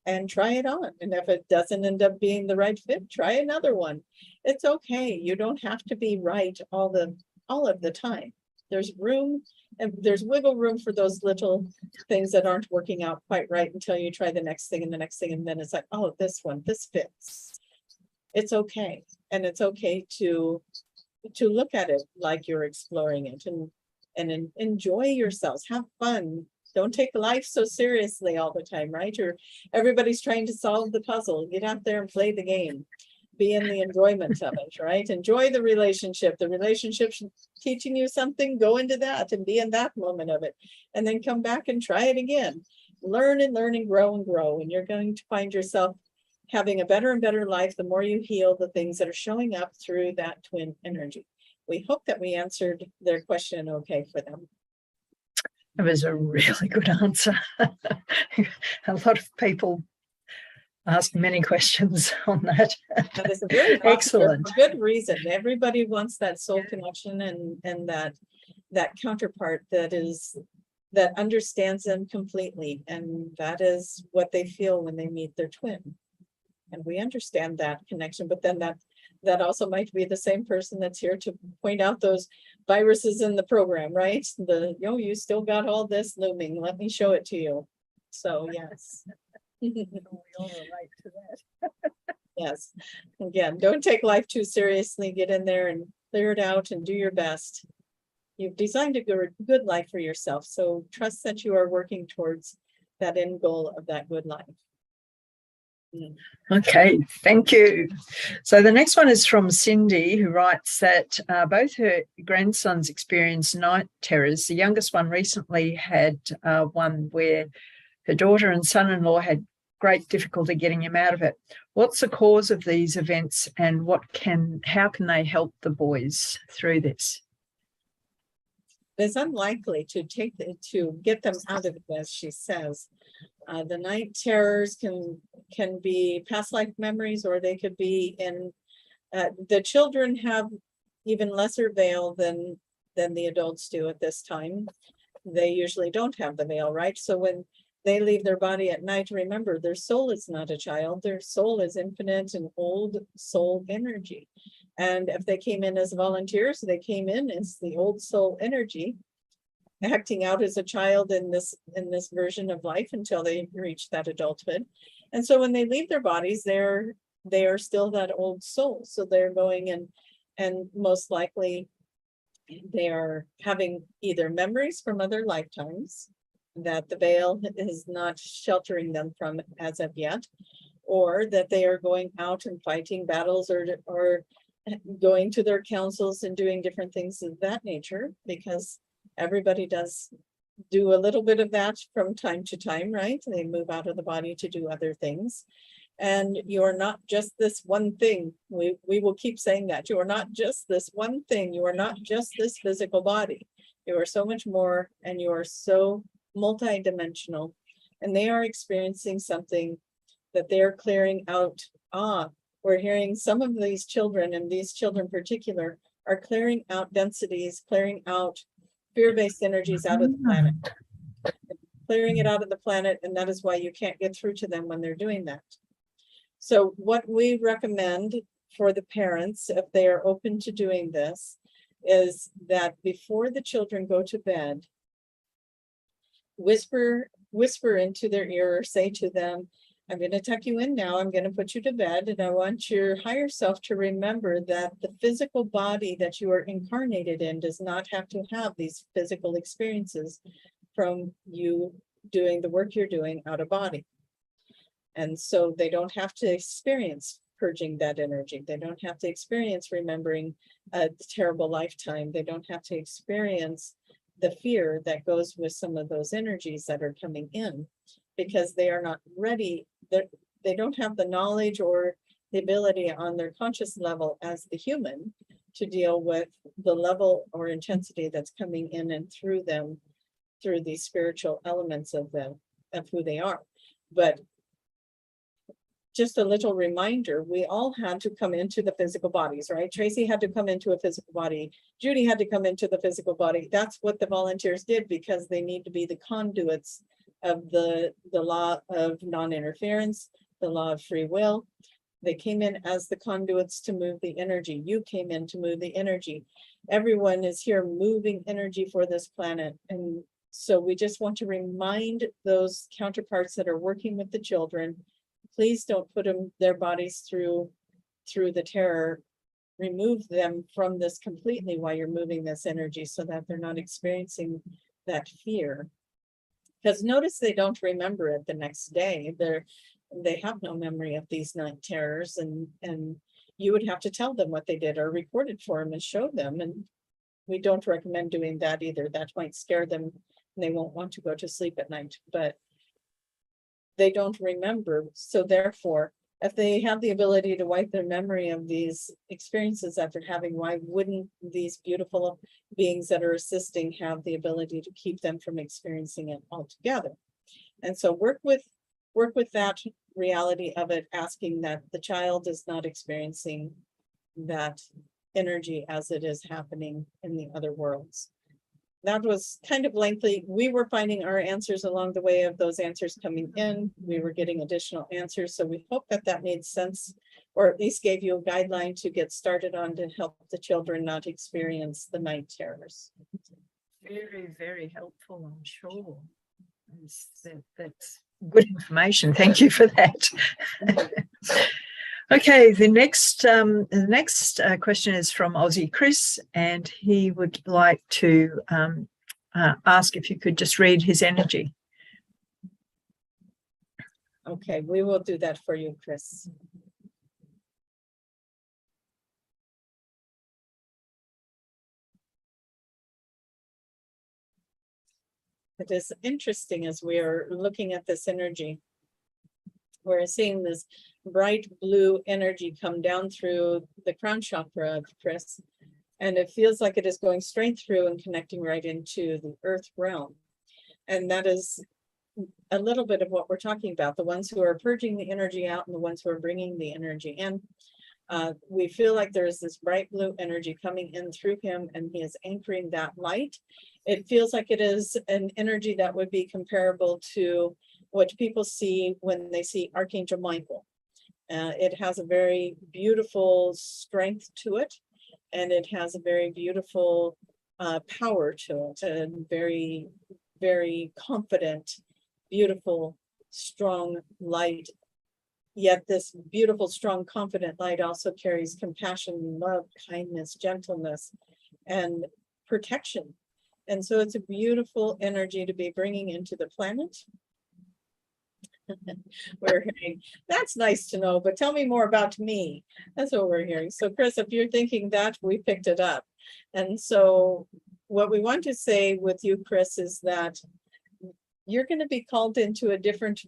and try it on. And if it doesn't end up being the right fit, try another one. It's okay. You don't have to be right all of the time. There's room, and there's wiggle room for those little things that aren't working out quite right until you try the next thing and the next thing. And then it's like, oh, this fits. It's okay. And it's okay to look at it like you're exploring it and enjoy yourselves. Have fun. Don't take life so seriously all the time, right? Everybody's trying to solve the puzzle. Get out there and play the game. Be in the enjoyment of it, right? Enjoy the relationship. The relationship's teaching you something, go into that and be in that moment of it. And then come back and try it again. Learn and learn and grow and grow. And you're going to find yourself having a better and better life the more you heal the things that are showing up through that twin energy. We hope that we answered their question okay for them. It was a really good answer. A lot of people asked many questions on that. That is a very excellent. For good reason. Everybody wants that soul connection and that counterpart that understands them completely. And that is what they feel when they meet their twin. And we understand that connection, but then that also might be the same person that's here to point out those viruses in the program, right? You still got all this looming. Let me show it to you. So yes. We all relate to that. Yes. Again, don't take life too seriously. Get in there and clear it out and do your best. You've designed a good life for yourself. So trust that you are working towards that end goal of that good life. Okay, thank you. So the next one is from Cindy, who writes that both her grandsons experienced night terrors. The youngest one recently had one where her daughter and son-in-law had great difficulty getting him out of it. What's the cause of these events, and how can they help the boys through this? It's unlikely to get them out of it, as she says. The night terrors can be past life memories, or they could be in. The children have even lesser veil than the adults do at this time. They usually don't have the veil, right? So when they leave their body at night, remember, their soul is not a child. Their soul is infinite and old soul energy. And if they came in as volunteers, they came in as the old soul energy, acting out as a child in this version of life until they reach that adulthood. And so when they leave their bodies, they are still that old soul. So they're going in, and most likely they are having either memories from other lifetimes that the veil is not sheltering them from as of yet, or that they are going out and fighting battles or going to their councils and doing different things of that nature, because everybody does do a little bit of that from time to time, right? They move out of the body to do other things. And you are not just this one thing. We will keep saying that. You are not just this one thing. You are not just this physical body. You are so much more, and you are so multidimensional. And they are experiencing something that they're clearing out. We're hearing some of these children, and these children in particular, are clearing out densities, clearing out fear-based energies out of the planet, clearing it out of the planet, and that is why you can't get through to them when they're doing that. So what we recommend for the parents, if they are open to doing this, is that before the children go to bed, whisper into their ear or say to them, I'm going to tuck you in now. I'm going to put you to bed. And I want your higher self to remember that the physical body that you are incarnated in does not have to have these physical experiences from you doing the work you're doing out of body. And so they don't have to experience purging that energy. They don't have to experience remembering a terrible lifetime. They don't have to experience the fear that goes with some of those energies that are coming in, because they are not ready. They don't have the knowledge or the ability on their conscious level as the human to deal with the level or intensity that's coming in and through them, through these spiritual elements of them, of who they are. But just a little reminder, we all had to come into the physical bodies, right? Tracie had to come into a physical body. Judy had to come into the physical body. That's what the volunteers did, because they need to be the conduits of the law of non-interference, the law of free will. They came in as the conduits to move the energy. You came in to move the energy. Everyone is here moving energy for this planet. And so we just want to remind those counterparts that are working with the children, please don't put their bodies through the terror. Remove them from this completely while you're moving this energy, so that they're not experiencing that fear. Because notice they don't remember it the next day. They have no memory of these night terrors, and you would have to tell them what they did or record it for them and show them. And we don't recommend doing that either. That might scare them and they won't want to go to sleep at night, but they don't remember. So therefore, if they have the ability to wipe their memory of these experiences that they're having, why wouldn't these beautiful beings that are assisting have the ability to keep them from experiencing it altogether? And so work with that reality of it, asking that the child is not experiencing that energy as it is happening in the other worlds. That was kind of lengthy. We were finding our answers along the way of those answers coming in. We were getting additional answers. So we hope that that made sense, or at least gave you a guideline to get started on to help the children not experience the night terrors. Very, very helpful, I'm sure. That's good information. Thank you for that. Okay, the next question is from Aussie Chris, and he would like to ask if you could just read his energy. Okay, we will do that for you, Chris. It is interesting as we are looking at this energy. We're seeing this bright blue energy come down through the crown chakra of Chris, and it feels like it is going straight through and connecting right into the earth realm. And that is a little bit of what we're talking about, the ones who are purging the energy out and the ones who are bringing the energy in. We feel like there is this bright blue energy coming in through him, and he is anchoring that light. It feels like it is an energy that would be comparable to what people see when they see Archangel Michael. It has a very beautiful strength to it, and it has a very beautiful power to it, and very, very confident, beautiful, strong light. Yet this beautiful, strong, confident light also carries compassion, love, kindness, gentleness, and protection. And so it's a beautiful energy to be bringing into the planet. We're hearing, that's nice to know, but tell me more about me. That's what we're hearing. So Chris, if you're thinking that, we picked it up. And so what we want to say with you, Chris, is that you're going to be called into a different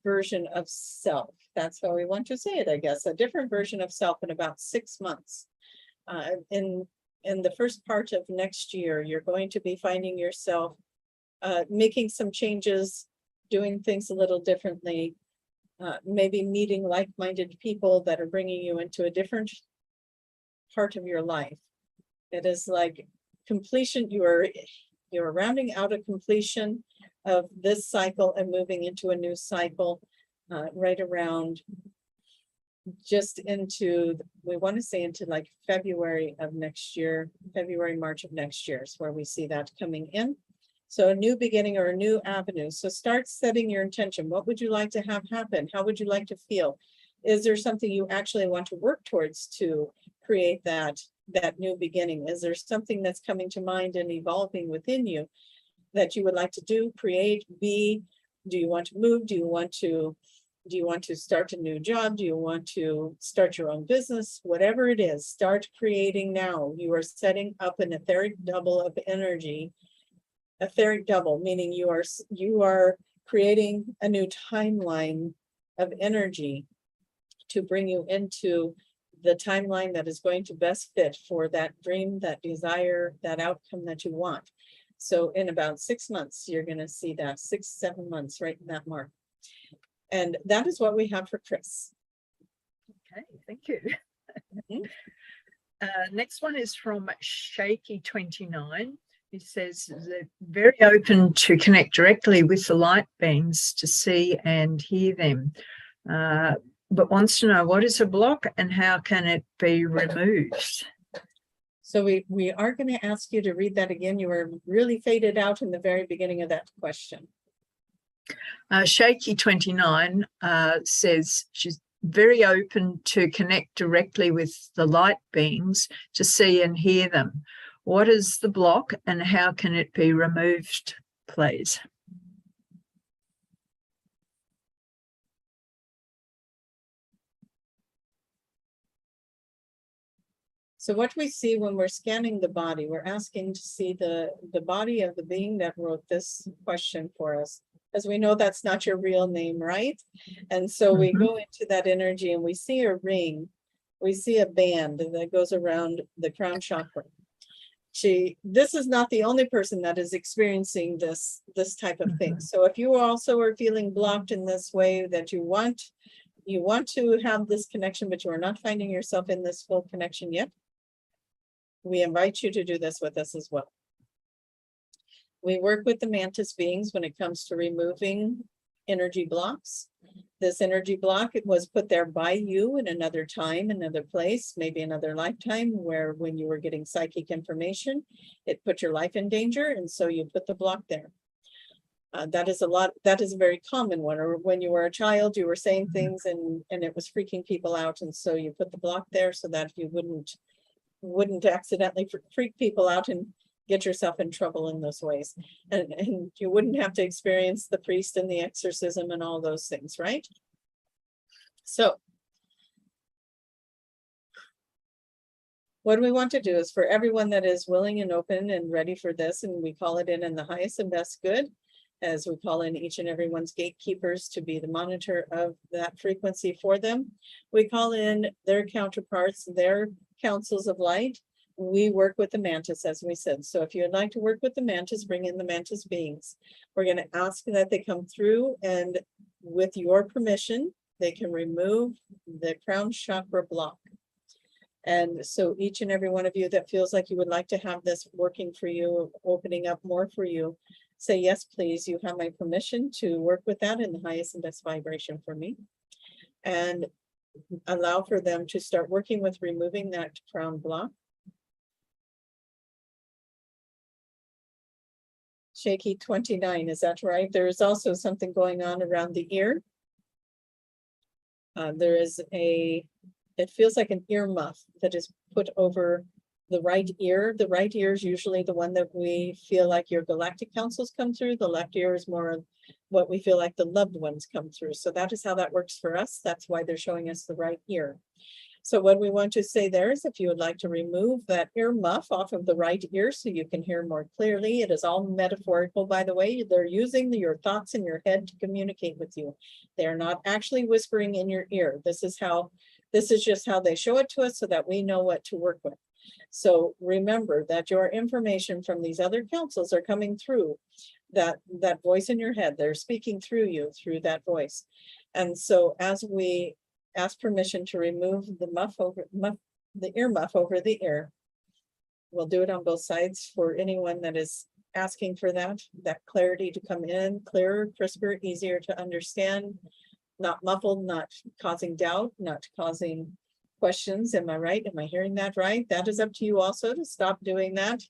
version of self. That's how we want to say it, I guess. A different version of self in about 6 months. In the first part of next year, you're going to be finding yourself making some changes, doing things a little differently, maybe meeting like-minded people that are bringing you into a different part of your life. It is like completion. You're rounding out a completion of this cycle and moving into a new cycle right around just into, we want to say into like February of next year, February, March of next year is where we see that coming in. So a new beginning or a new avenue. So start setting your intention. What would you like to have happen? How would you like to feel? Is there something you actually want to work towards to create that new beginning? Is there something that's coming to mind and evolving within you that you would like to do, create, be? Do you want to move? Do you want to start a new job? Do you want to start your own business? Whatever it is, start creating now. You are setting up an etheric double of energy. Etheric double, meaning you are creating a new timeline of energy to bring you into the timeline that is going to best fit for that dream, that desire, that outcome that you want. So in about 6 months, you're going to see that 6-7 months, right in that mark. And that is what we have for Chris. Okay, thank you. Mhm. Next one is from Shaky29. He says they're very open to connect directly with the light beings to see and hear them, but wants to know what is a block and how can it be removed? So we are going to ask you to read that again. You were really faded out in the very beginning of that question. Shaky29 says she's very open to connect directly with the light beings to see and hear them. What is the block and how can it be removed, please? So what we see when we're scanning the body, we're asking to see the body of the being that wrote this question for us. As we know, that's not your real name, right? And so we go into that energy and we see a ring. We see a band that goes around the crown chakra. This is not the only person that is experiencing this type of thing. So if you also are feeling blocked in this way, that you want to have this connection, but you are not finding yourself in this full connection yet, we invite you to do this with us as well. We work with the mantis beings when it comes to removing energy blocks. This energy block, it was put there by you in another time, another place, maybe another lifetime, where when you were getting psychic information, it put your life in danger, and so you put the block there. That is a very common one. Or when you were a child, you were saying things and it was freaking people out, and so you put the block there so that you wouldn't accidentally freak people out and get yourself in trouble in those ways. And you wouldn't have to experience the priest and the exorcism and all those things, right? So what we want to do is for everyone that is willing and open and ready for this, and we call it in the highest and best good, as we call in each and everyone's gatekeepers to be the monitor of that frequency for them. We call in their counterparts, their councils of light. We work with the mantis, as we said. So if you'd like to work with the mantis, bring in the mantis beings. We're going to ask that they come through, and with your permission, they can remove the crown chakra block. And so each and every one of you that feels like you would like to have this working for you, opening up more for you, say, yes, please, you have my permission to work with that in the highest and best vibration for me. And allow for them to start working with removing that crown block. Shaky 29, is that right? There is also something going on around the ear. There is it feels like an ear muff that is put over the right ear. The right ear is usually the one that we feel like your galactic councils come through. The left ear is more of what we feel like the loved ones come through. So that is how that works for us. That's why they're showing us the right ear. So what we want to say there is, if you would like to remove that ear muff off of the right ear so you can hear more clearly, it is all metaphorical, by the way. They're using your thoughts in your head to communicate with you. They're not actually whispering in your ear. This is just how they show it to us so that we know what to work with. So remember that your information from these other councils are coming through that voice in your head. They're speaking through you, through that voice. And so as we ask permission to remove the ear muff over the ear, we'll do it on both sides for anyone that is asking for that clarity to come in, clearer, crisper, easier to understand, not muffled, not causing doubt, not causing questions. Am I right? Am I hearing that right? That is up to you also to stop doing that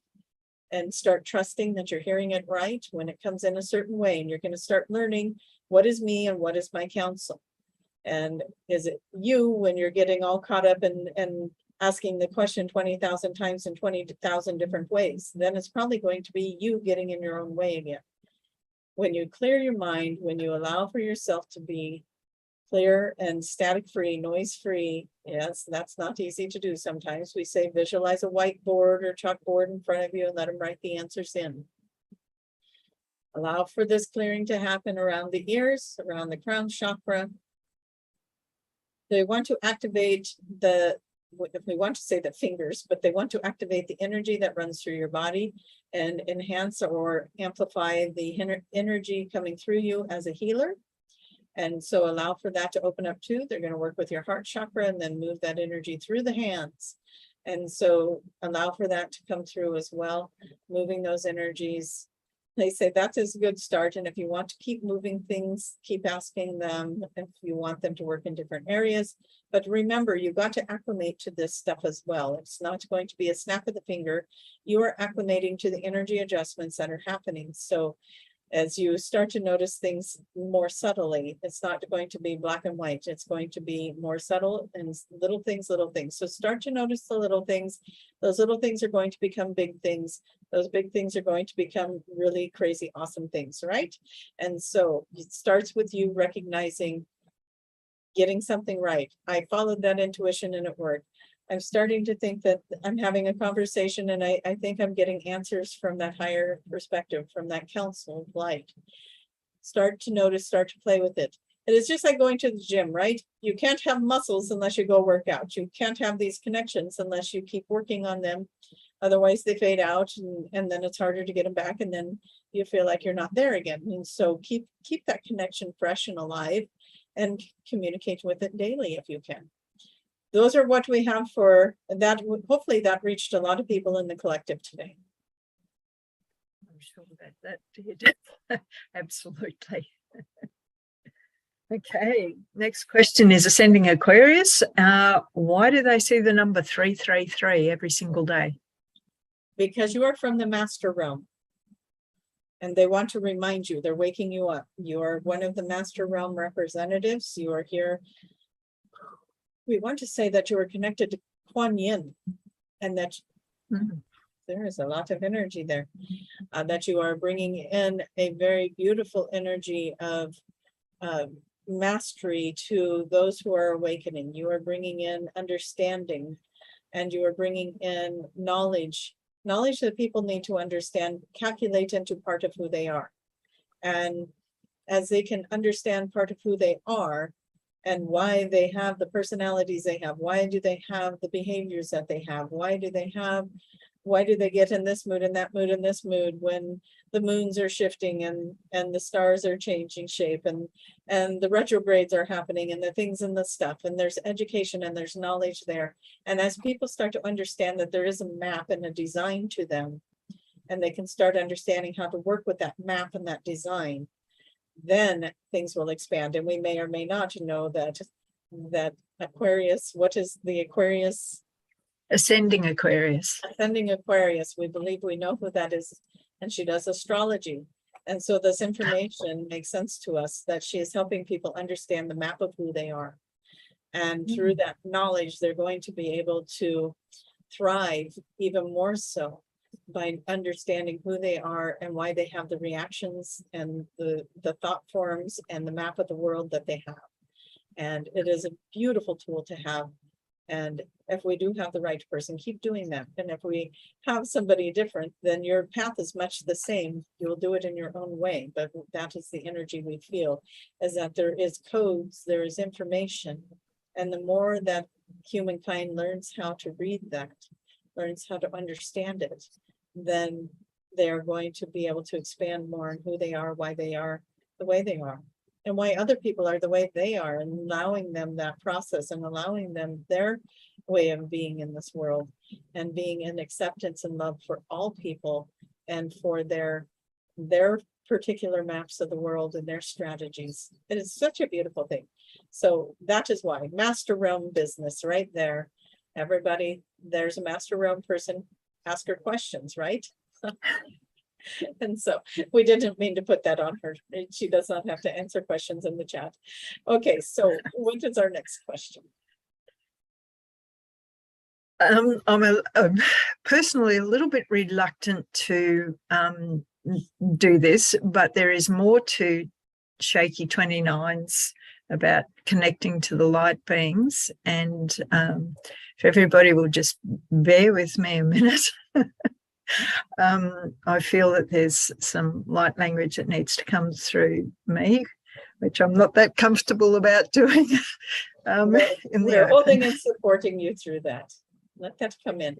and start trusting that you're hearing it right when it comes in a certain way. And you're going to start learning what is me and what is my counsel. And is it you when you're getting all caught up and asking the question 20,000 times in 20,000 different ways? Then it's probably going to be you getting in your own way again. When you clear your mind, when you allow for yourself to be clear and static free, noise free. Yes, that's not easy to do sometimes. We say visualize a whiteboard or chalkboard in front of you and let them write the answers in. Allow for this clearing to happen around the ears, around the crown chakra. They want to activate if we want to say the fingers, but they want to activate the energy that runs through your body and enhance or amplify the energy coming through you as a healer. And so allow for that to open up too. They're going to work with your heart chakra and then move that energy through the hands. And so allow for that to come through as well, moving those energies. They say that's a good start. And if you want to keep moving things, keep asking them if you want them to work in different areas. But remember, you've got to acclimate to this stuff as well. It's not going to be a snap of the finger. You are acclimating to the energy adjustments that are happening. So as you start to notice things more subtly, it's not going to be black and white. It's going to be more subtle and little things, little things. So start to notice the little things. Those little things are going to become big things. Those big things are going to become really crazy, awesome things, right? And so it starts with you recognizing getting something right. I followed that intuition and it worked. I'm starting to think that I'm having a conversation and I think I'm getting answers from that higher perspective, from that counsel of light. Start to notice, start to play with it. It is just like going to the gym, right? You can't have muscles unless you go work out. You can't have these connections unless you keep working on them. Otherwise they fade out and then it's harder to get them back and then you feel like you're not there again. And so keep that connection fresh and alive and communicate with it daily if you can. Those are what we have for that. Hopefully that reached a lot of people in the collective today. I'm sure that did. Absolutely. Okay, next question is Ascending Aquarius. Why do they see the number 333 every single day? Because you are from the master realm. And they want to remind you, they're waking you up. You are one of the master realm representatives. You are here. We want to say that you are connected to Kuan Yin and that there is a lot of energy there, that you are bringing in a very beautiful energy of mastery to those who are awakening. You are bringing in understanding and you are bringing in knowledge that people need to understand, calculate into part of who they are. And as they can understand part of who they are, and why they have the personalities they have, why do they have the behaviors that they have, why do they get in this mood and that mood and this mood when the moons are shifting and the stars are changing shape and the retrogrades are happening and the things and the stuff, and there's education and there's knowledge there. And as people start to understand that there is a map and a design to them, and they can start understanding how to work with that map and that design, then things will expand. And we may or may not know that Aquarius, what is the Aquarius? Ascending Aquarius. Ascending Aquarius. We believe we know who that is. And she does astrology. And so this information makes sense to us that she is helping people understand the map of who they are. And through that knowledge, they're going to be able to thrive even more so by understanding who they are and why they have the reactions and the thought forms and the map of the world that they have. And it is a beautiful tool to have. And if we do have the right person, keep doing that. And if we have somebody different, then your path is much the same. You'll do it in your own way. But that is the energy we feel, is that there is codes, there is information. And the more that humankind learns how to read that, learns how to understand it, then they're going to be able to expand more on who they are, why they are the way they are, and why other people are the way they are, and allowing them that process and allowing them their way of being in this world and being in acceptance and love for all people and for their particular maps of the world and their strategies. It is such a beautiful thing. So that is why master realm business right there. Everybody, there's a master realm person, ask her questions, right? And so we didn't mean to put that on her. She does not have to answer questions in the chat. Okay, so what is our next question? I'm personally a little bit reluctant to do this, but there is more to Shaky 29s about connecting to the light beings. And if everybody will just bear with me a minute, I feel that there's some light language that needs to come through me, which I'm not that comfortable about doing. We're holding and supporting you through that. Let that come in.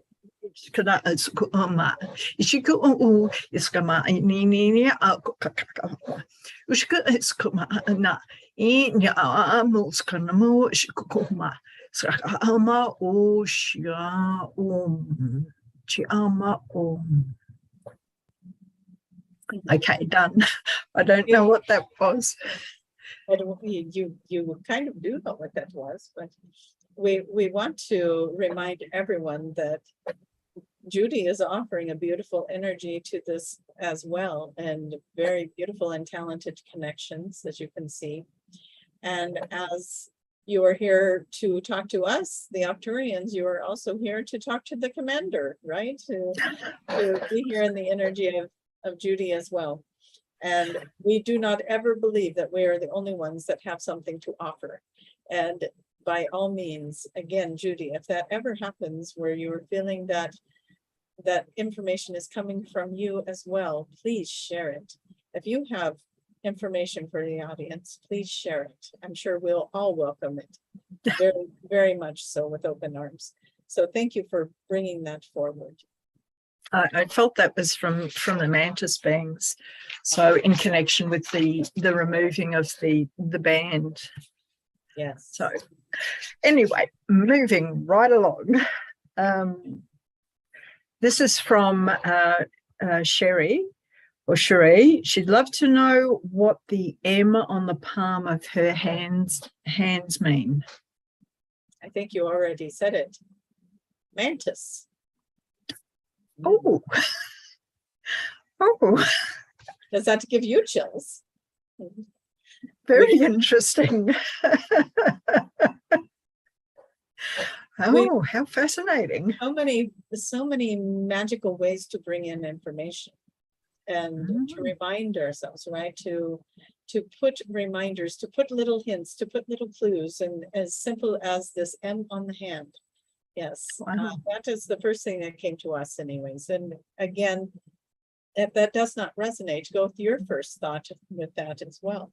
Okay, done. I don't know what that was. You kind of do know what that was, but we want to remind everyone that Judy is offering a beautiful energy to this as well, and very beautiful and talented connections, as you can see. And as you are here to talk to us, the Arcturians, you are also here to talk to the commander, right? To be here in the energy of Judy as well. And we do not ever believe that we are the only ones that have something to offer. And by all means, again, Judy, if that ever happens where you're feeling that information is coming from you as well, please share it. If you have information for the audience, please share it. I'm sure we'll all welcome it. Very, very much so, with open arms. So thank you for bringing that forward. I felt that was from the mantis beings, so in connection with the removing of the band. Yes. So anyway, moving right along. This is from Sherry or Cherie. She'd love to know what the M on the palm of her hands mean. I think you already said it. Mantis. Oh. Oh. Does that give you chills? Very interesting. Oh, how fascinating. So many magical ways to bring in information and to remind ourselves, right? To put reminders, to put little hints, to put little clues, and as simple as this M on the hand. Yes, wow. That is the first thing that came to us anyways. And again, if that does not resonate, go with your first thought with that as well.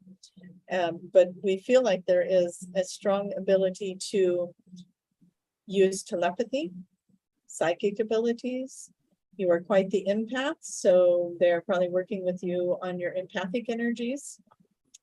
But we feel like there is a strong ability to use telepathy, psychic abilities. You are quite the empath, so they're probably working with you on your empathic energies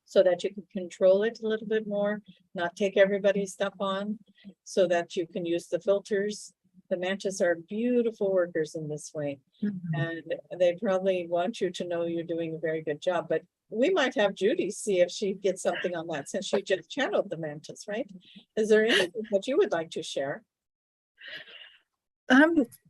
so that you can control it a little bit more, not take everybody's stuff on, so that you can use the filters. The mantis are beautiful workers in this way, and they probably want you to know you're doing a very good job. But we might have Judy see if she gets something on that, since she just channeled the mantis, right? Is there anything that you would like to share?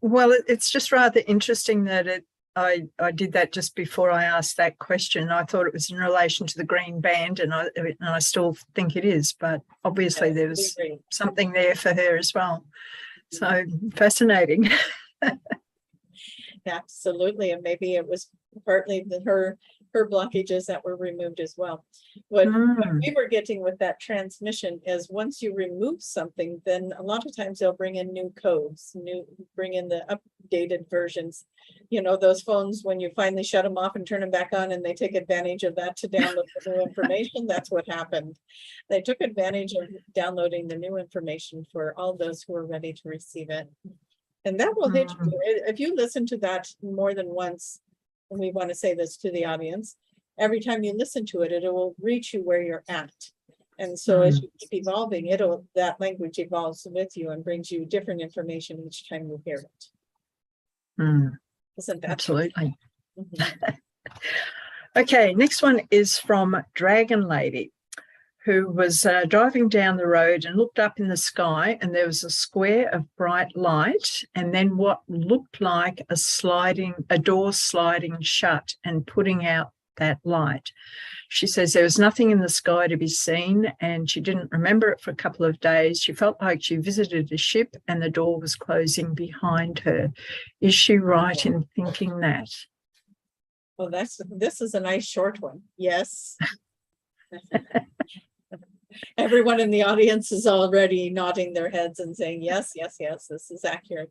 Well, it's just rather interesting that I did that just before I asked that question. I thought it was in relation to the green band, and I still think it is, but obviously there was something there for her as well. So fascinating. Absolutely, and maybe it was partly her blockages that were removed as well. What we were getting with that transmission is once you remove something, then a lot of times they'll bring in new codes, bring in the updated versions. You know, those phones, when you finally shut them off and turn them back on, and they take advantage of that to download the new information. That's what happened. They took advantage of downloading the new information for all those who are ready to receive it. And that will hit you. If you listen to that more than once, and we want to say this to the audience, every time you listen to it, it will reach you where you're at. And so as you keep evolving, that language evolves with you and brings you different information each time you hear it. Isn't that absolutely? Okay, next one is from Dragon Lady. who was driving down the road and looked up in the sky, and there was a square of bright light, and then what looked like a door sliding shut and putting out that light. She says there was nothing in the sky to be seen, and she didn't remember it for a couple of days. She felt like she visited a ship and the door was closing behind her. Is she right in thinking that? Well, this is a nice short one. Yes. Everyone in the audience is already nodding their heads and saying, yes, yes, yes, this is accurate.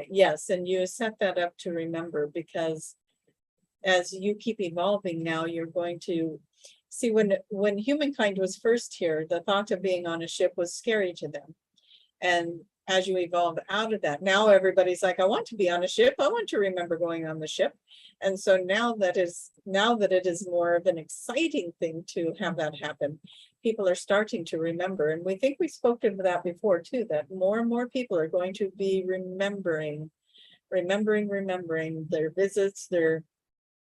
Yes, and you set that up to remember, because as you keep evolving now, you're going to see when humankind was first here, the thought of being on a ship was scary to them. And as you evolve out of that, now everybody's like, I want to be on a ship. I want to remember going on the ship. And so now that it is more of an exciting thing to have that happen, people are starting to remember. And we think we spoke of that before too, that more and more people are going to be remembering their visits,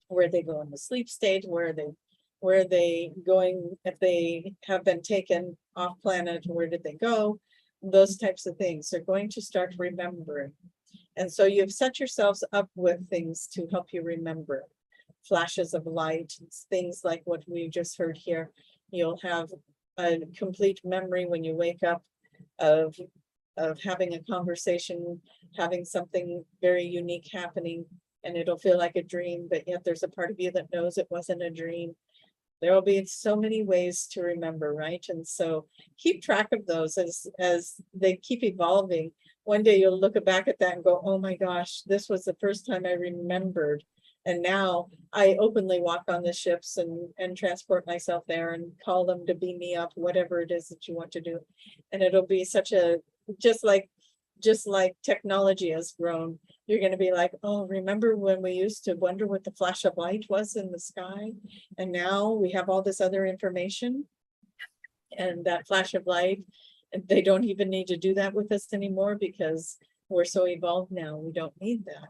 where they go in the sleep state, where they going, if they have been taken off planet, where did they go? Those types of things. They're going to start remembering. And so you've set yourselves up with things to help you remember. Flashes of light, things like what we just heard here. You'll have a complete memory when you wake up of having a conversation, having something very unique happening, and it'll feel like a dream, but yet there's a part of you that knows it wasn't a dream. There will be so many ways to remember, right? And so keep track of those as they keep evolving. One day you'll look back at that and go, oh my gosh, this was the first time I remembered. And now I openly walk on the ships and transport myself there and call them to beam me up, whatever it is that you want to do. And it'll be such a, just like technology has grown, you're going to be like, oh, remember when we used to wonder what the flash of light was in the sky? And now we have all this other information. And that flash of light, and they don't even need to do that with us anymore because we're so evolved now. We don't need that.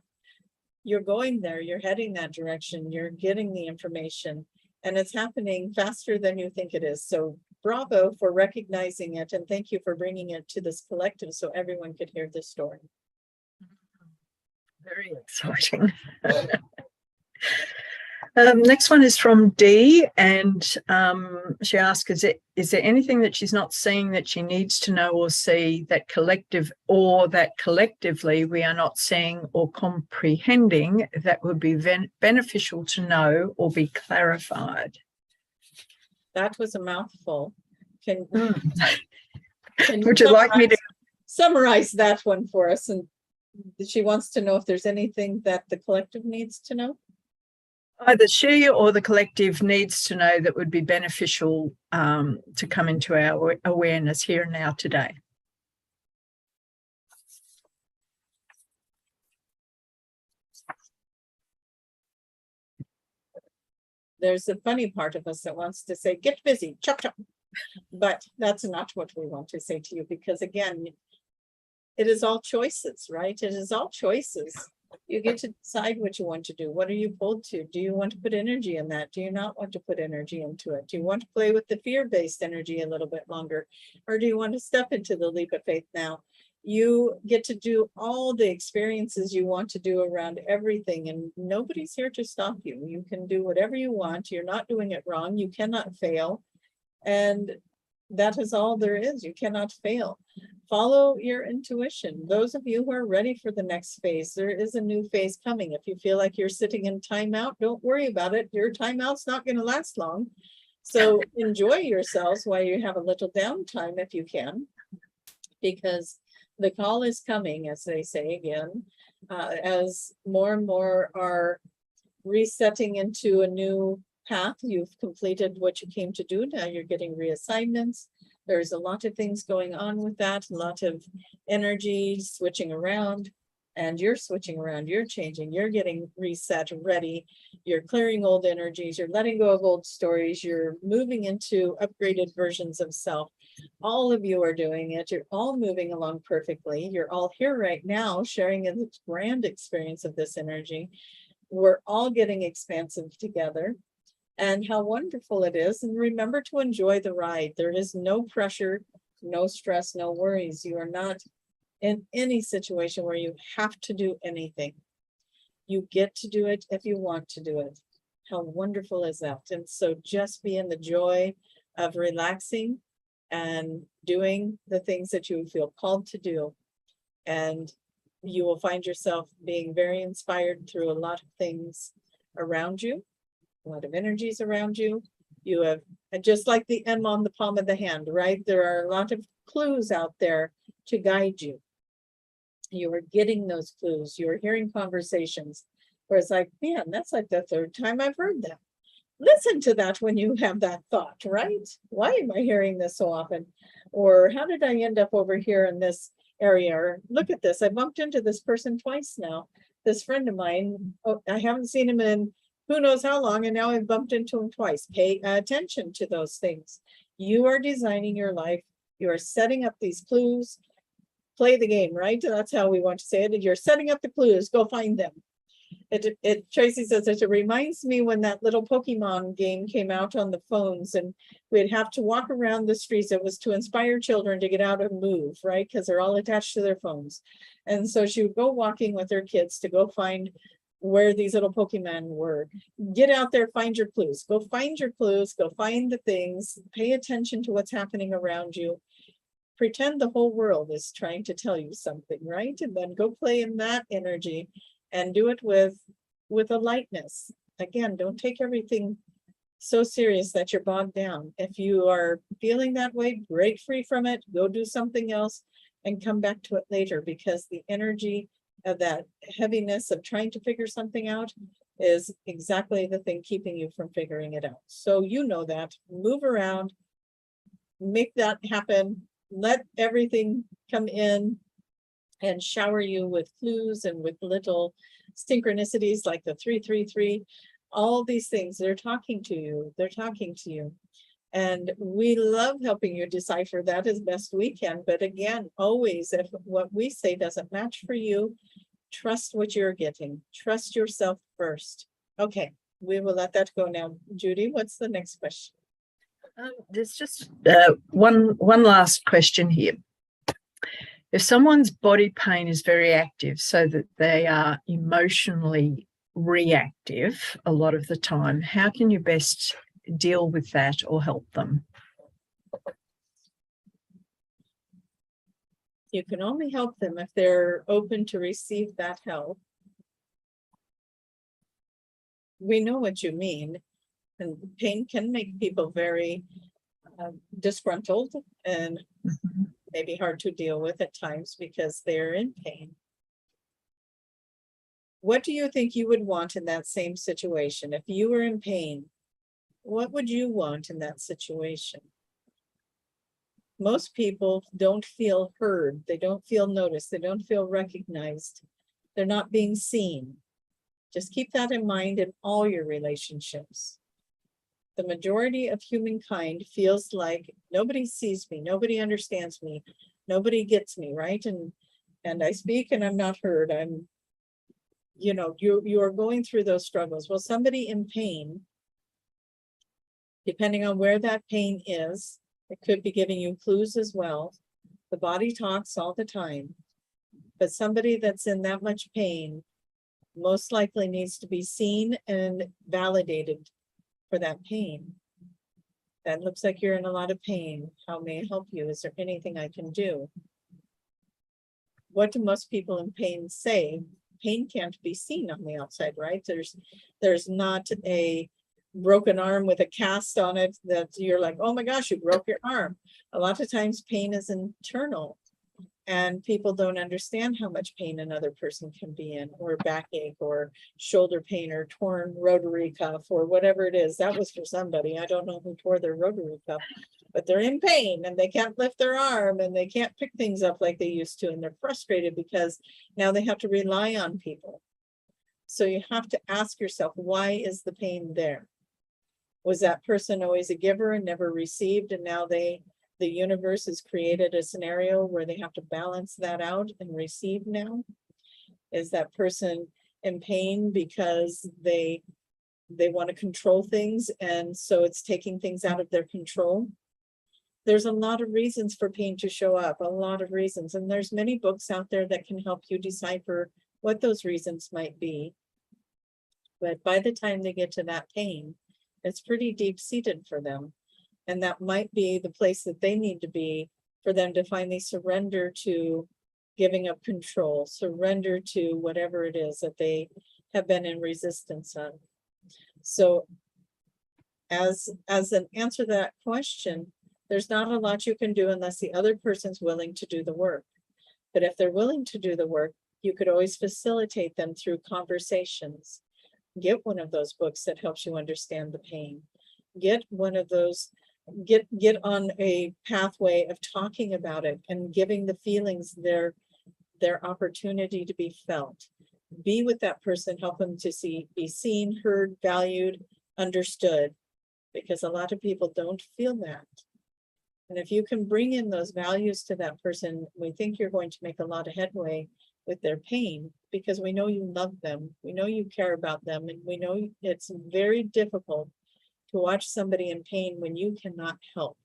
You're going there, you're heading that direction, you're getting the information, and it's happening faster than you think it is. So bravo for recognizing it, and thank you for bringing it to this collective so everyone could hear this story. Very exciting. Next one is from Dee, and she asks, is there anything that she's not seeing that she needs to know or see that collectively we are not seeing or comprehending that would be beneficial to know or be clarified? That was a mouthful. Can Would you like me to summarize that one for us? And she wants to know if there's anything that the collective needs to know. Either she or the collective needs to know that would be beneficial to come into our awareness here and now today. There's a funny part of us that wants to say, get busy, chop, chop. But that's not what we want to say to you, because again, it is all choices, right? It is all choices. You get to decide what you want to do. What are you pulled to? Do you want to put energy in that? Do you not want to put energy into it? Do you want to play with the fear-based energy a little bit longer? Or do you want to step into the leap of faith now? You get to do all the experiences you want to do around everything, and nobody's here to stop you. You can do whatever you want. You're not doing it wrong. You cannot fail. And that is all there is. You cannot fail. Follow your intuition. Those of you who are ready for the next phase, there is a new phase coming. If you feel like you're sitting in timeout, don't worry about it. Your timeout's not going to last long. So enjoy yourselves while you have a little downtime if you can, because the call is coming, as they say again, as more and more are resetting into a new path. You've completed what you came to do. Now you're getting reassignments. There's a lot of things going on with that, a lot of energy switching around, and you're switching around, you're changing, you're getting reset, ready, you're clearing old energies, you're letting go of old stories, you're moving into upgraded versions of self. All of you are doing it. You're all moving along perfectly. You're all here right now sharing in this grand experience of this energy. We're all getting expansive together. and how wonderful it is. And remember to enjoy the ride. There is no pressure, no stress, no worries. You are not in any situation where you have to do anything. You get to do it if you want to do it. How wonderful is that? And so just be in the joy of relaxing and doing the things that you feel called to do. And you will find yourself being very inspired through a lot of things around you, a lot of energies around you. You have, and just like the M on the palm of the hand, right? There are a lot of clues out there to guide you. You are getting those clues. You are hearing conversations where it's like, man, that's like the third time I've heard that. Listen to that when you have that thought, right? Why am I hearing this so often? Or how did I end up over here in this area? Or look at this, I bumped into this person twice now. This friend of mine, oh, I haven't seen him in who knows how long, and now I've bumped into him twice. Pay attention to those things. You are designing your life. You are setting up these clues. Play the game, right? That's how we want to say it. You're setting up the clues, go find them. Tracie says it reminds me when that little Pokemon game came out on the phones, and we'd have to walk around the streets. It was to inspire children to get out and move, right? Because they're all attached to their phones. And so she would go walking with her kids to go find where these little Pokemon were. Get out there, find your clues. Go find your clues, go find the things, pay attention to what's happening around you. Pretend the whole world is trying to tell you something, right? And then go play in that energy and do it with a lightness. Again, don't take everything so serious that you're bogged down. If you are feeling that way, break free from it, go do something else and come back to it later, because the energy of that heaviness of trying to figure something out is exactly the thing keeping you from figuring it out. So you know that, move around, make that happen, let everything come in and shower you with clues and with little synchronicities like the 333, all these things, they're talking to you, they're talking to you. And we love helping you decipher that as best we can. But again, always, if what we say doesn't match for you, trust what you're getting. Trust yourself first. Okay, we will let that go now. Judy, what's the next question? There's just one last question here. If someone's body pain is very active, so that they are emotionally reactive a lot of the time, how can you best deal with that or help them? You can only help them if they're open to receive that help. We know what you mean, and pain can make people very disgruntled and maybe hard to deal with at times because they're in pain. What do you think you would want in that same situation? If you were in pain, what would you want in that situation? Most people don't feel heard. They don't feel noticed. They don't feel recognized. They're not being seen. Just keep that in mind in all your relationships. The majority of humankind feels like nobody sees me, nobody understands me, nobody gets me, right? And I speak and I'm not heard. I'm, you know, you are going through those struggles. Well, somebody in pain, depending on where that pain is, it could be giving you clues as well. The body talks all the time, but somebody that's in that much pain most likely needs to be seen and validated for that pain. That looks like you're in a lot of pain. How may I help you? Is there anything I can do? What do most people in pain say? Pain can't be seen on the outside, right? There's not a broken arm with a cast on it that you're like, oh my gosh, you broke your arm. A lot of times pain is internal, and people don't understand how much pain another person can be in, or backache or shoulder pain or torn rotary cuff or whatever it is. That was for somebody. I don't know who tore their rotary cuff, but they're in pain and they can't lift their arm and they can't pick things up like they used to, and they're frustrated because now they have to rely on people. So you have to ask yourself, why is the pain there? Was that person always a giver and never received, and now the universe has created a scenario where they have to balance that out and receive now? Is that person in pain because they they want to control things, and so it's taking things out of their control. There's a lot of reasons for pain to show up, a lot of reasons, and there's many books out there that can help you decipher what those reasons might be. But by the time they get to that pain, it's pretty deep-seated for them. And that might be the place that they need to be for them to finally surrender to giving up control, surrender to whatever it is that they have been in resistance of. So as an answer to that question, there's not a lot you can do unless the other person's willing to do the work. But if they're willing to do the work, you could always facilitate them through conversations. Get one of those books that helps you understand the pain. Get one of those, get on a pathway of talking about it and giving the feelings their opportunity to be felt. Be with that person, help them to be seen, heard, valued, understood, because a lot of people don't feel that. And if you can bring in those values to that person, we think you're going to make a lot of headway with their pain, because we know you love them, we know you care about them, and we know it's very difficult to watch somebody in pain when you cannot help.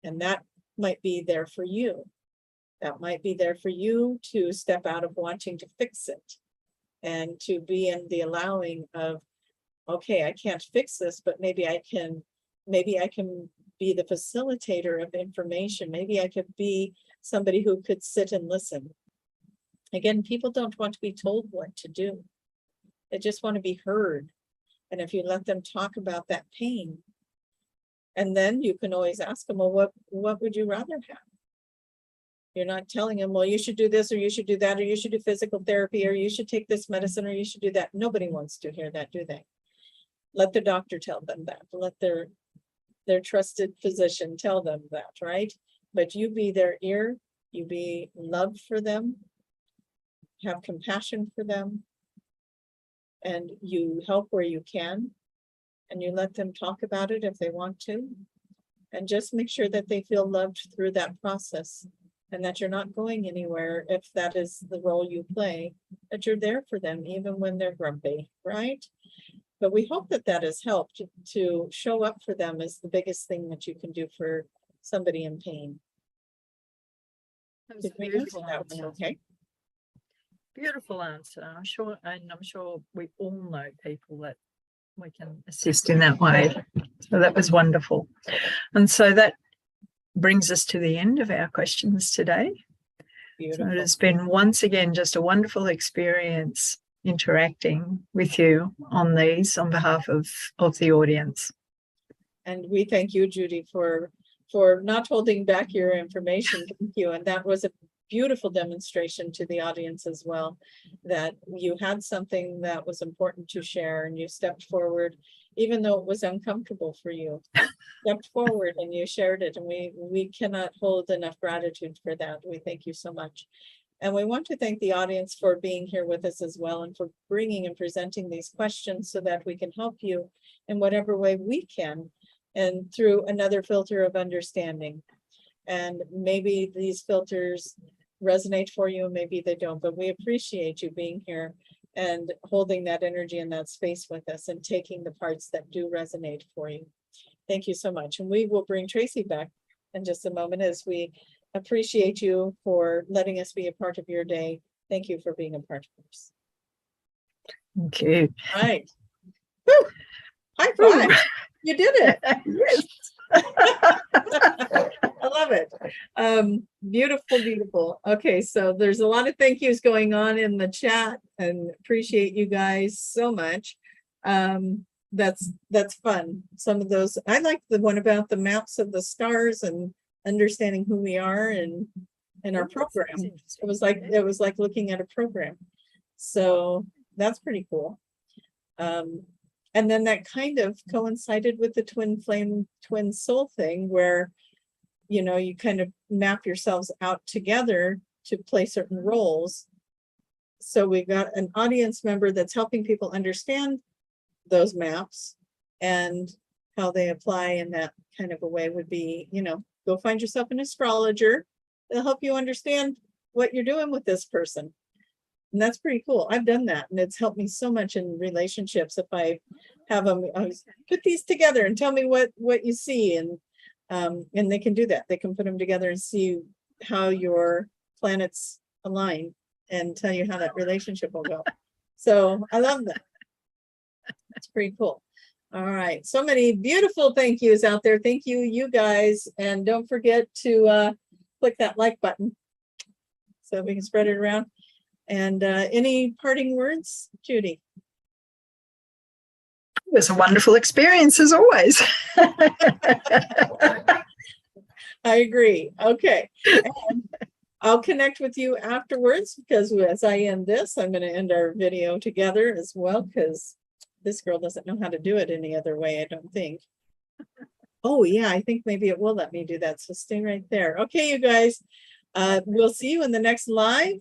And that might be there for you. That might be there for you to step out of wanting to fix it and to be in the allowing of, okay, I can't fix this, but maybe I can be the facilitator of information. Maybe I could be somebody who could sit and listen. Again, people don't want to be told what to do. They just want to be heard. And if you let them talk about that pain, and then you can always ask them, well, what would you rather have? You're not telling them, well, you should do this, or you should do that, or you should do physical therapy, or you should take this medicine, or you should do that. Nobody wants to hear that, do they? Let the doctor tell them that. Let their trusted physician tell them that, right? But you be their ear, you be love for them, have compassion for them, and you help where you can, and you let them talk about it if they want to, and just make sure that they feel loved through that process, and that you're not going anywhere if that is the role you play, that you're there for them even when they're grumpy, right? But we hope that that has helped to show up for them is the biggest thing that you can do for somebody in pain. That was Did a we beautiful answer that one answer. okay? Beautiful answer. I'm sure we all know people that we can assist in that way. So that was wonderful. And so that brings us to the end of our questions today. Beautiful. So it has been once again just a wonderful experience interacting with you on these on behalf of the audience. And we thank you, Judy, for not holding back your information. Thank you. And that was a beautiful demonstration to the audience as well, that you had something that was important to share and you stepped forward, even though it was uncomfortable for you. Stepped forward and you shared it, and we cannot hold enough gratitude for that. We thank you so much. And we want to thank the audience for being here with us as well, and for bringing and presenting these questions so that we can help you in whatever way we can, and through another filter of understanding. And maybe these filters resonate for you, maybe they don't, but we appreciate you being here and holding that energy in that space with us and taking the parts that do resonate for you. Thank you so much. And we will bring Tracie back in just a moment, as we appreciate you for letting us be a part of your day. Thank you for being a part of us. Thank you. All right. Woo! High five. Woo. You did it. Yes. I love it. Beautiful, beautiful. Okay, so there's a lot of thank yous going on in the chat, and appreciate you guys so much. That's fun. Some of those, I like the one about the maps of the stars and understanding who we are and our program. It was like looking at a program. So that's pretty cool. And then that kind of coincided with the twin flame, twin soul thing, where, you know, you kind of map yourselves out together to play certain roles. So we've got an audience member that's helping people understand those maps and how they apply in that kind of a way would be, you know, go find yourself an astrologer. They'll help you understand what you're doing with this person. And that's pretty cool. I've done that and it's helped me so much in relationships. If I have them, put these together and tell me what you see. And they can do that. They can put them together and see how your planets align and tell you how that relationship will go. So I love that. That's pretty cool. All right. So many beautiful thank yous out there. Thank you, you guys. And don't forget to click that like button so we can spread it around. And any parting words, Judy? It was a wonderful experience as always. I agree. Okay. And I'll connect with you afterwards because as I end this, I'm going to end our video together as well because this girl doesn't know how to do it any other way, I don't think. Oh, yeah, I think maybe it will let me do that. So stay right there. Okay, you guys, we'll see you in the next live.